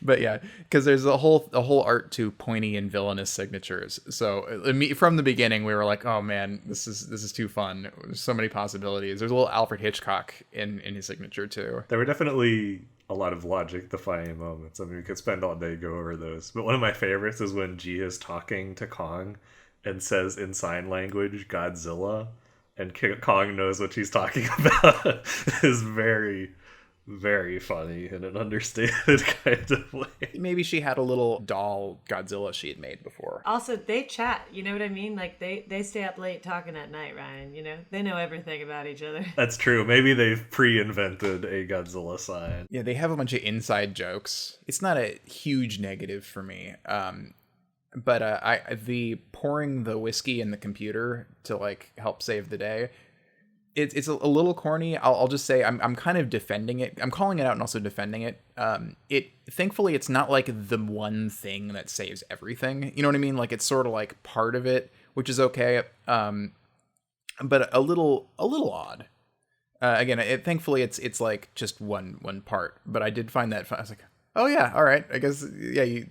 But yeah, because there's a whole art to pointy and villainous signatures. So from the beginning, we were like, oh man, this is too fun. There's so many possibilities. There's a little Alfred Hitchcock in his signature too. There were definitely a lot of logic-defying moments. I mean, we could spend all day go over those. But one of my favorites is when G is talking to Kong and says in sign language, Godzilla, and Kong knows what she's talking about. Is very, very funny in an understated kind of way. Maybe she had a little doll Godzilla she had made before. Also, they chat. You know what I mean? Like they stay up late talking at night, Ryan. You know, they know everything about each other. That's true. Maybe they've pre-invented a Godzilla sign. Yeah, they have a bunch of inside jokes. It's not a huge negative for me. But the pouring the whiskey in the computer to like help save the day, it's a little corny. I'll just say I'm kind of defending it. I'm calling it out and also defending it. Thankfully it's not like the one thing that saves everything. You know what I mean? Like it's sort of like part of it, which is okay. But a little odd. Again, thankfully it's like just one part. But I did find that fun. I was like, oh yeah, all right. I guess yeah.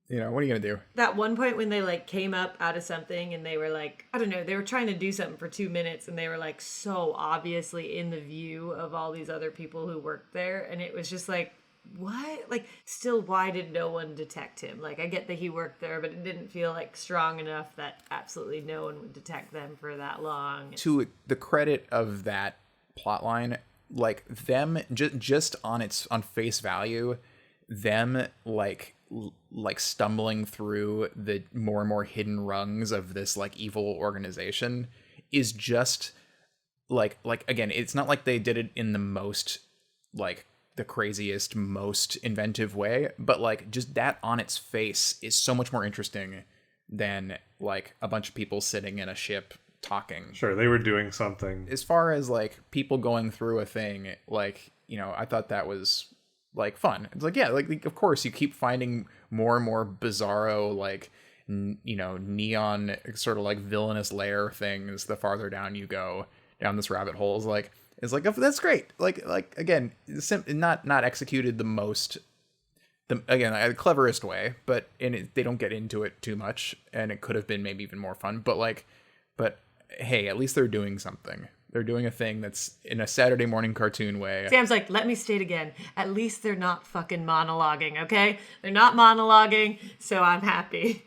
You know, what are you going to do? That one point when they like came up out of something and they were like, I don't know, they were trying to do something for 2 minutes and they were like so obviously in the view of all these other people who worked there. And it was just like, what? Like, still, why did no one detect him? Like, I get that he worked there, but it didn't feel like strong enough that absolutely no one would detect them for that long. To the credit of that plotline, like them just on face value, them like stumbling through the more and more hidden rungs of this like evil organization is just like again, it's not like they did it in the most like the craziest, most inventive way, but like just that on its face is so much more interesting than like a bunch of people sitting in a ship talking. Sure, they were doing something. As far as like people going through a thing, like, you know, I thought that was like fun. It's like, yeah, like of course you keep finding more and more bizarro, like, you know, neon sort of like villainous lair things the farther down you go down this rabbit hole. It's like oh, that's great. Like again, not executed the cleverest way, but they don't get into it too much, and it could have been maybe even more fun. But hey, at least they're doing something. They're doing a thing that's in a Saturday morning cartoon way. Sam's like, let me state again. At least they're not fucking monologuing, okay? They're not monologuing, so I'm happy.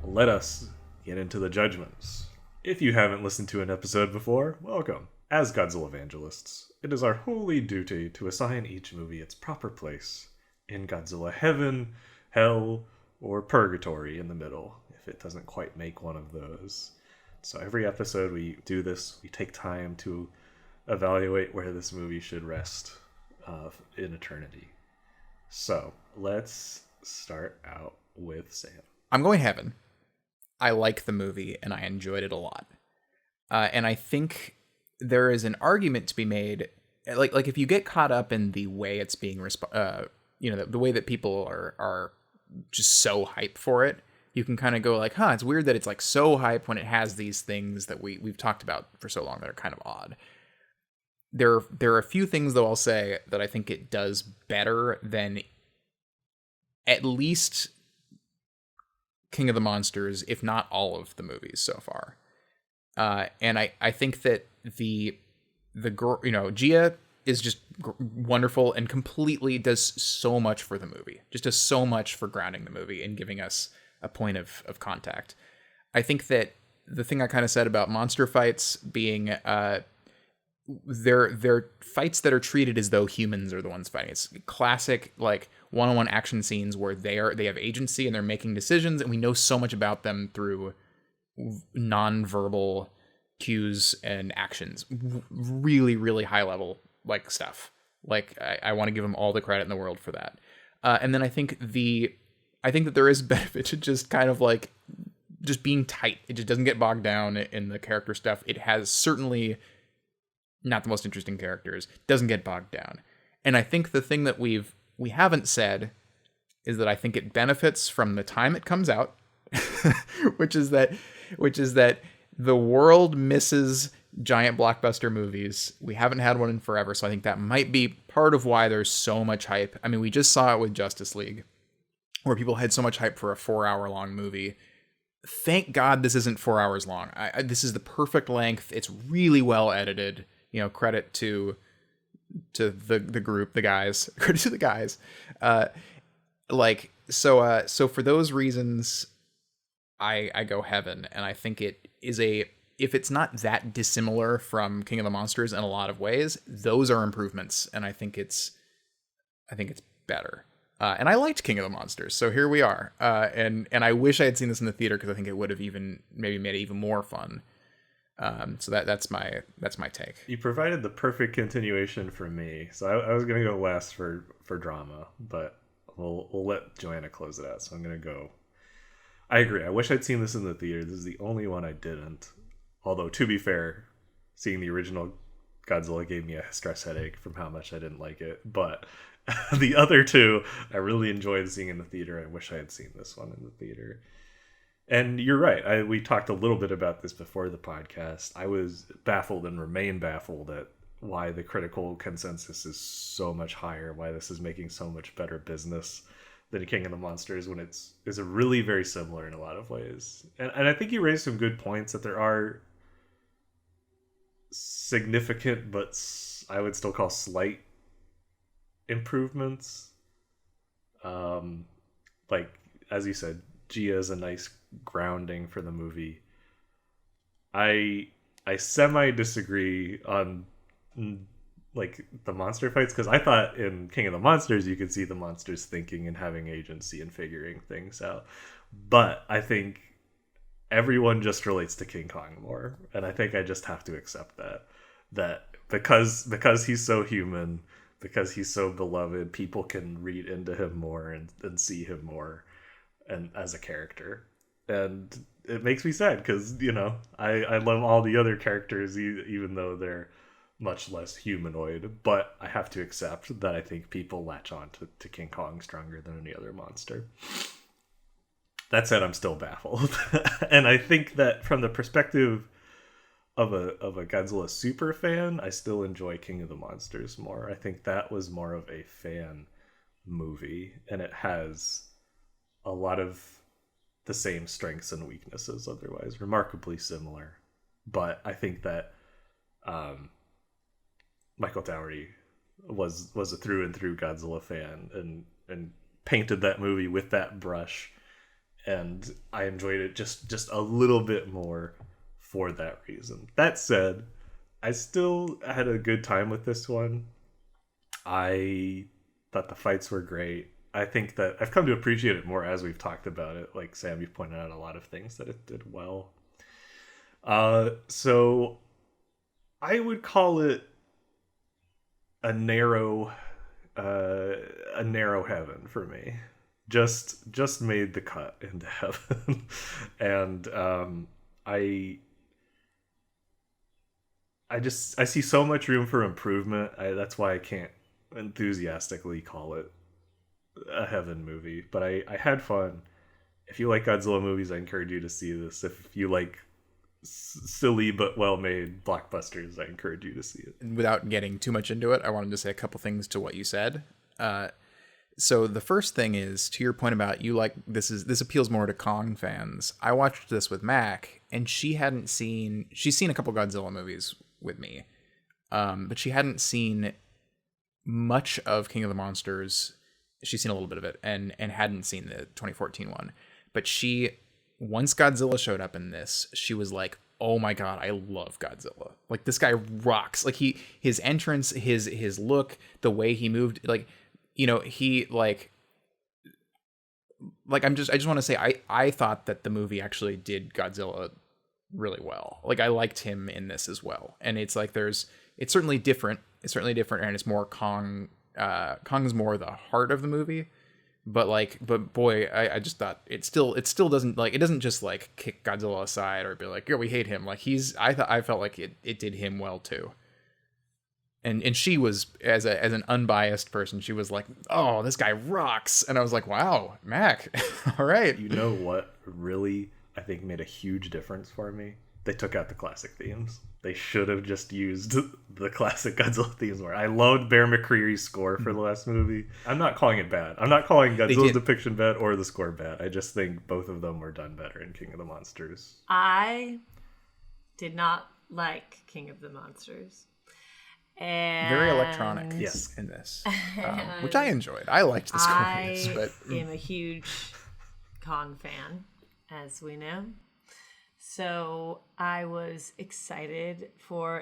Let us get into the judgments. If you haven't listened to an episode before, welcome. As Godzillavangelists, it is our holy duty to assign each movie its proper place in Godzilla heaven, hell, or purgatory in the middle, if it doesn't quite make one of those. So every episode we do this, we take time to evaluate where this movie should rest in eternity. So let's start out with Sam. I'm going heaven. I like the movie and I enjoyed it a lot. And I think there is an argument to be made, like if you get caught up in the way it's being, you know, the way that people are just so hype for it, you can kind of go like, it's weird that it's like so hype when it has these things that we've talked about for so long that are kind of odd. There are a few things though I'll say that I think it does better than at least King of the Monsters, if not all of the movies so far. And I think that the girl, you know, Gia is just wonderful and completely does so much for the movie. Just does so much for grounding the movie and giving us a point of contact. I think that the thing I kind of said about monster fights being they're fights that are treated as though humans are the ones fighting. It's classic like one-on-one action scenes where they have agency and they're making decisions, and we know so much about them through non-verbal cues and actions. Really, really high level like stuff. Like I want to give them all the credit in the world for that. And then I think that there is benefit to just kind of like just being tight. It just doesn't get bogged down in the character stuff. It has certainly not the most interesting characters, doesn't get bogged down. And I think the thing that we haven't said is that I think it benefits from the time it comes out, which is that the world misses giant blockbuster movies. We haven't had one in forever, so I think that might be part of why there's so much hype. I mean, we just saw it with Justice League, where people had so much hype for a 4-hour-long movie. Thank God this isn't 4 hours long. This is the perfect length. It's really well edited. credit to the group, the guys, credit to the guys. So for those reasons, I go Heaven, and I think it is if it's not that dissimilar from King of the Monsters in a lot of ways, those are improvements, and I think it's better. And I liked King of the Monsters, so here we are. And I wish I had seen this in the theater because I think it would have even maybe made it even more fun. So that's my take. You provided the perfect continuation for me. So I was gonna go last for drama, but we'll let Joanna close it out. So I'm gonna go. I agree. I wish I'd seen this in the theater. This is the only one I didn't. Although, to be fair, seeing the original Godzilla gave me a stress headache from how much I didn't like it. But the other two, I really enjoyed seeing in the theater. I wish I had seen this one in the theater. And you're right. We talked a little bit about this before the podcast. I was baffled and remain baffled at why the critical consensus is so much higher, why this is making so much better business than King of the Monsters when is a really very similar in a lot of ways. And I think you raised some good points that there are significant, but I would still call slight improvements. Like, as you said, Gia is a nice grounding for the movie. I semi disagree on like the monster fights, because I thought in King of the Monsters you could see the monsters thinking and having agency and figuring things out, but I think everyone just relates to King Kong more, and I think I just have to accept that because he's so human, because he's so beloved, people can read into him more and see him more and as a character. And it makes me sad because I love all the other characters, even though they're much less humanoid, but I have to accept that I think people latch on to King Kong stronger than any other monster. That said, I'm still baffled. And I think that from the perspective of a Godzilla super fan, I still enjoy King of the Monsters more. I think that was more of a fan movie, and it has a lot of the same strengths and weaknesses, otherwise remarkably similar. But I think that Michael Dougherty was a through and through Godzilla fan and painted that movie with that brush, and I enjoyed it just a little bit more for that reason. That said, I still had a good time with this one. I thought the fights were great. I think that I've come to appreciate it more as we've talked about it. Like Sam, you've pointed out a lot of things that it did well. So I would call it a narrow heaven for me. Just made the cut into heaven. And I see so much room for improvement. That's why I can't enthusiastically call it a heaven movie, but I had fun. If you like Godzilla movies, I encourage you to see this. If you like silly but well-made blockbusters, I encourage you to see it. Without getting too much into it, I wanted to say a couple things to what you said. So the first thing is, to your point about this appeals more to Kong fans. I watched this with Mac, and she's seen a couple Godzilla movies with me, but she hadn't seen much of King of the Monsters. She's seen a little bit of it and hadn't seen the 2014 one. But once Godzilla showed up in this, she was like, oh my God, I love Godzilla. Like, this guy rocks. Like, his entrance, his look, the way he moved, I just want to say, I thought that the movie actually did Godzilla really well. Like, I liked him in this as well. And it's like, it's certainly different. It's certainly different. And it's more Kong. Kong's more the heart of the movie, but boy, I just thought it still doesn't, like, it doesn't just like kick Godzilla aside or be like, yeah, we hate him. Like, I felt like it did him well too. And she was, as an unbiased person, she was like, oh, this guy rocks. And I was like, wow, Mac, all right. You know what really, I think, made a huge difference for me? They took out the classic themes. They should have just used the classic Godzilla themes more. I loved Bear McCreary's score for the last movie. I'm not calling it bad. I'm not calling Godzilla's depiction bad or the score bad. I just think both of them were done better in King of the Monsters. I did not like King of the Monsters. And Very electronic Yes. in this, which I enjoyed. I liked the score in this, I but am a huge Kong fan, as we know. So I was excited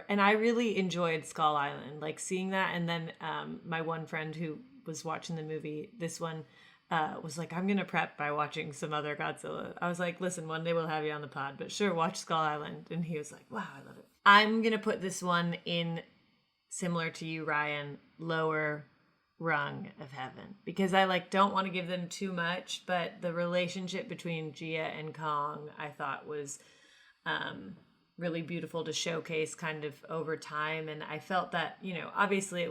and I really enjoyed Skull Island, like seeing that. And then my one friend who was watching the movie, this one, was like, I'm going to prep by watching some other Godzilla. I was like, listen, one day we'll have you on the pod, but sure, watch Skull Island. And he was like, wow, I love it. I'm going to put this one in, similar to you, Ryan, lower rung of heaven, because I don't want to give them too much, but the relationship between Gia and Kong I thought was really beautiful to showcase kind of over time. And I felt that, obviously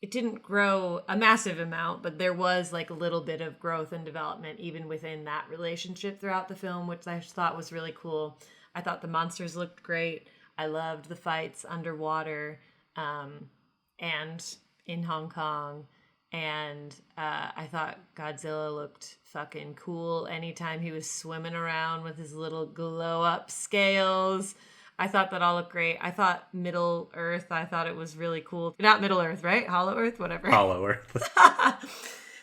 it didn't grow a massive amount, but there was a little bit of growth and development even within that relationship throughout the film, which I thought was really cool. I thought the monsters looked great. I loved the fights underwater and in Hong Kong. And I thought Godzilla looked fucking cool anytime he was swimming around with his little glow up scales. I thought that all looked great. I thought Middle Earth, I thought it was really cool. Not Middle Earth, right? Hollow Earth, whatever. Hollow Earth.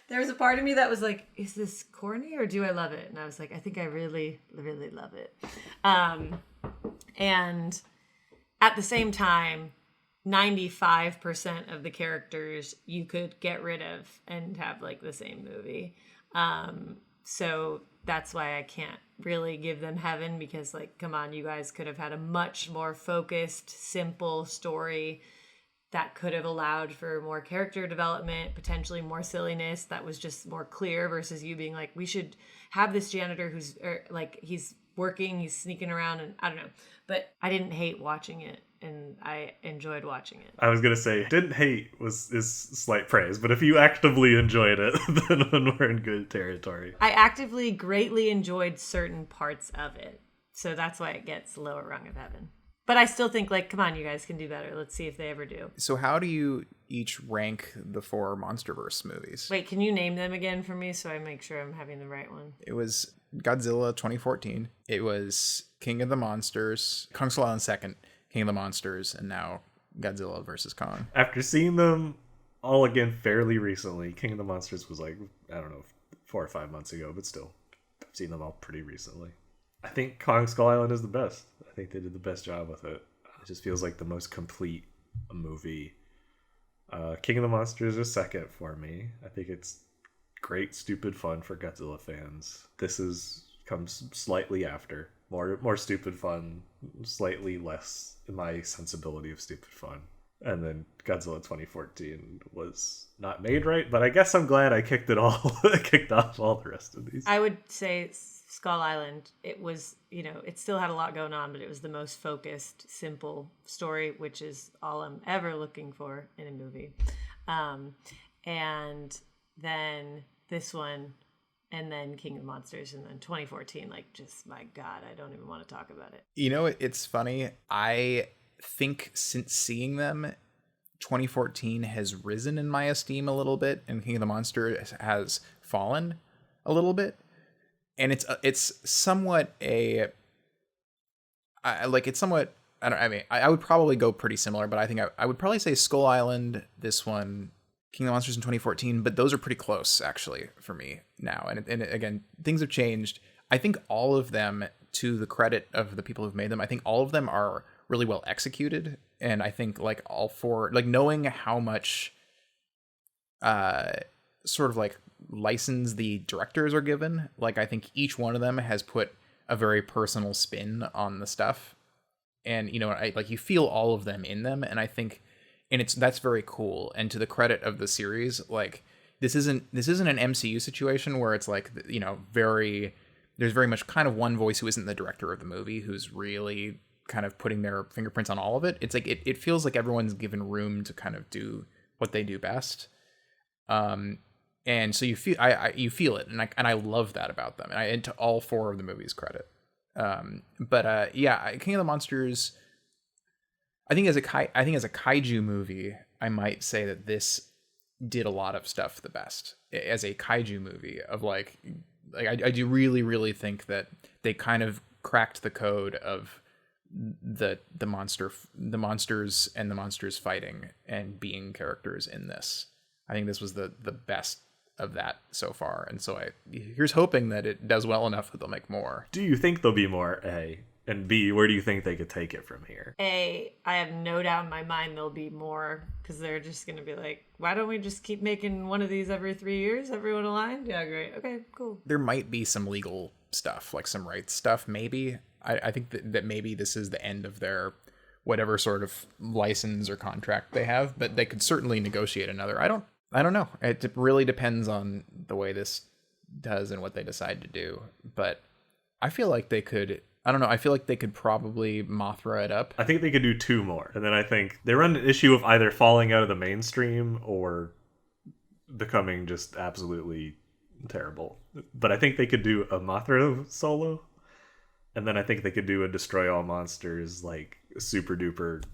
There was a part of me that was like, is this corny or do I love it? And I was like, I think I really, really love it. And at the same time, 95% of the characters you could get rid of and have the same movie. So that's why I can't really give them heaven, because come on, you guys could have had a much more focused, simple story that could have allowed for more character development, potentially more silliness that was just more clear, versus you being like, we should have this janitor who's he's working, he's sneaking around, and I don't know. But I didn't hate watching it, and I enjoyed watching it. I was gonna say, didn't hate is slight praise, but if you actively enjoyed it, then we're in good territory. I actively greatly enjoyed certain parts of it, so that's why it gets lower rung of heaven. But I still think, come on, you guys can do better. Let's see if they ever do. So how do you each rank the 4 MonsterVerse movies? Wait, can you name them again for me so I make sure I'm having the right one? It was Godzilla 2014. It was King of the Monsters, Kong Skull Island second, King of the Monsters, and now Godzilla versus Kong. After seeing them all again fairly recently, King of the Monsters was I don't know, 4 or 5 months ago, but still, I've seen them all pretty recently. I think Kong Skull Island is the best. I think they did the best job with it. It just feels like the most complete movie. King of the Monsters is second for me. I think it's great, stupid fun for Godzilla fans. This comes slightly after. More stupid fun, slightly less in my sensibility of stupid fun. And then Godzilla 2014 was not made right, but I guess I'm glad I kicked off all the rest of these. I would say Skull Island, it was, it still had a lot going on, but it was the most focused, simple story, which is all I'm ever looking for in a movie. And then this one, and then King of the Monsters, and then 2014, just, my God, I don't even want to talk about it. It's funny. I think since seeing them, 2014 has risen in my esteem a little bit, and King of the Monsters has fallen a little bit. And it's somewhat I would probably go pretty similar, but I think I would probably say Skull Island, this one, King of the Monsters in 2014, but those are pretty close actually for me now. And again, things have changed. I think all of them, to the credit of the people who've made them, I think all of them are really well executed. And I think all 4, knowing how much sort of license the directors are given, I think each one of them has put a very personal spin on the stuff, and you feel all of them in them, and I think, and that's very cool. And to the credit of the series, this isn't an MCU situation where it's there's very much kind of one voice who isn't the director of the movie who's really kind of putting their fingerprints on all of it. It's it feels like everyone's given room to kind of do what they do best. And so you feel it, and I love that about them, and to all 4 of the movies' credit. King of the Monsters, I think as a kaiju movie, I might say that this did a lot of stuff the best as a kaiju movie. Of I do really, really think that they kind of cracked the code of the monsters and the monsters fighting and being characters in this. I think this was the best of that so far, and so here's hoping that it does well enough that they'll make more. Do you think there'll be more, A? And B, where do you think they could take it from here? A, I have no doubt in my mind there'll be more, because they're just going to be like, why don't we just keep making one of these every 3 years? Everyone aligned? Yeah, great. Okay, cool. There might be some legal stuff, like some rights stuff, maybe. I think that maybe this is the end of their whatever sort of license or contract they have, but they could certainly negotiate another. I don't know. It really depends on the way this does and what they decide to do. But I feel like they could... I don't know. I feel like they could probably Mothra it up. I think they could do 2 more. And then I think they run an issue of either falling out of the mainstream or becoming just absolutely terrible. But I think they could do a Mothra solo. And then I think they could do a Destroy All Monsters, like super duper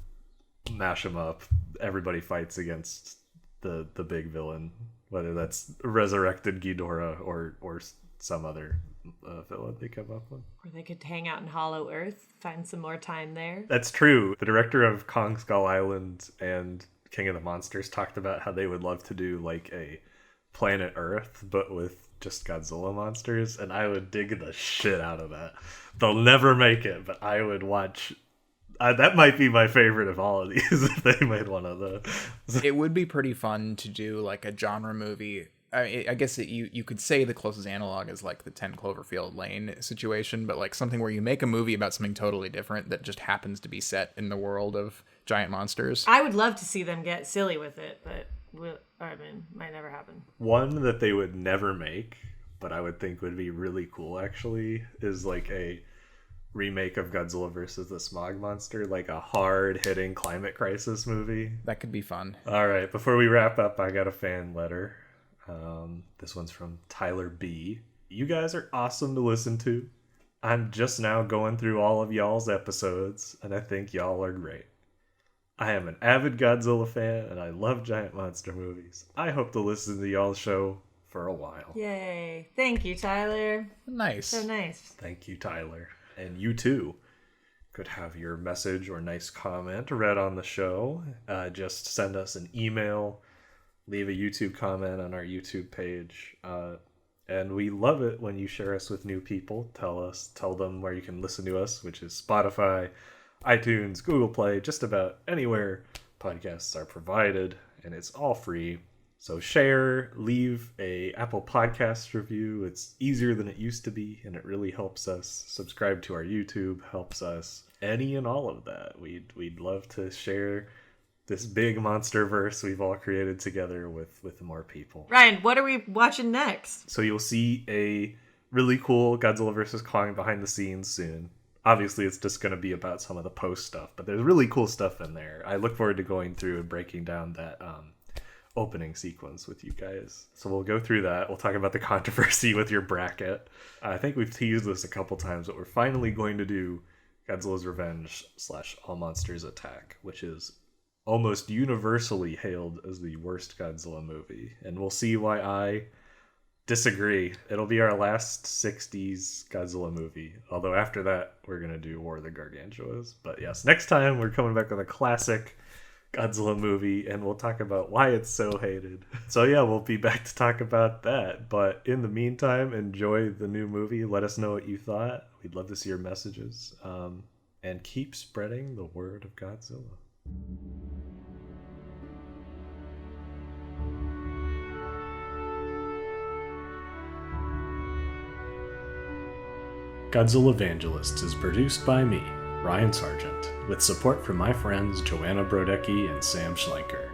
mash them up. Everybody fights against the big villain, whether that's resurrected Ghidorah or some other villain they come up with. Or they could hang out in Hollow Earth, find some more time there. That's true. The director of Kong Skull Island and King of the Monsters talked about how they would love to do like a Planet Earth, but with just Godzilla monsters, and I would dig the shit out of that. They'll never make it, but I would watch. That might be my favorite of all of these if they made one of those. It would be pretty fun to do like a genre movie. I guess you could say the closest analog is like the 10 Cloverfield Lane situation, but like something where you make a movie about something totally different that just happens to be set in the world of giant monsters. I would love to see them get silly with it, but might never happen. One that they would never make, but I would think would be really cool actually, is like a remake of Godzilla versus the Smog Monster, like a hard-hitting climate crisis movie. That could be fun. All right, before we wrap up, I got a fan letter. This one's from Tyler B. You guys are awesome to listen to. I'm just now going through all of y'all's episodes, and I think y'all are great. I am an avid Godzilla fan, and I love giant monster movies. I hope to listen to y'all's show for a while. Yay. Thank you, Tyler. Nice. So nice. Thank you, Tyler. And you too could have your message or nice comment read on the show. Just send us an email, leave a YouTube comment on our YouTube page. And we love it when you share us with new people. Tell them where you can listen to us, which is Spotify, iTunes, Google Play, just about anywhere podcasts are provided, and it's all free. So share, leave a Apple Podcast review. It's easier than it used to be, and it really helps us. Subscribe to our YouTube helps us. Any and all of that. We'd love to share this big monster verse we've all created together with more people. Ryan, what are we watching next? So you'll see a really cool Godzilla vs. Kong behind the scenes soon. Obviously, it's just going to be about some of the post stuff, but there's really cool stuff in there. I look forward to going through and breaking down that opening sequence with you guys. So we'll go through that. We'll talk about the controversy with your bracket. I think we've teased this a couple times, but we're finally going to do Godzilla's Revenge / All Monsters Attack, which is almost universally hailed as the worst Godzilla movie. And we'll see why I disagree. It'll be our last 60s Godzilla movie. Although after that, we're going to do War of the Gargantuas. But yes, next time we're coming back with a classic Godzilla movie, and we'll talk about why it's so hated. So yeah, we'll be back to talk about that. But in the meantime, enjoy the new movie. Let us know what you thought. We'd love to see your messages. And keep spreading the word of Godzilla. Godzillavangelists is produced by me, Ryan Sargent, with support from my friends Joanna Brodecki and Sam Schlenker.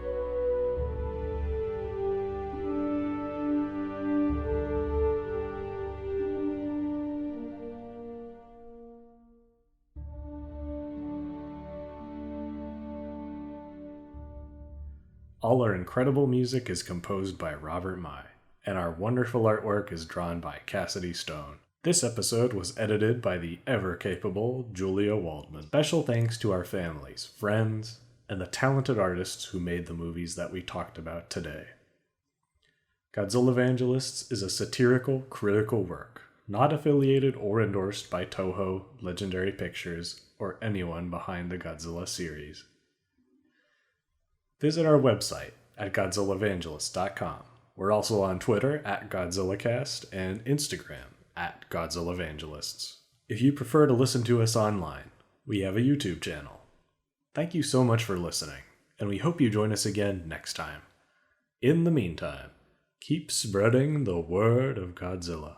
All our incredible music is composed by Robert Mai, and our wonderful artwork is drawn by Cassidy Stone. This episode was edited by the ever-capable Julia Waldman. Special thanks to our families, friends, and the talented artists who made the movies that we talked about today. Godzillavangelists is a satirical, critical work, not affiliated or endorsed by Toho, Legendary Pictures, or anyone behind the Godzilla series. Visit our website at Godzillavangelists.com. We're also on Twitter at GodzillaCast and Instagram at Godzillavangelists. If you prefer to listen to us online, we have a YouTube channel. Thank you so much for listening, and we hope you join us again next time. In the meantime, keep spreading the word of Godzilla.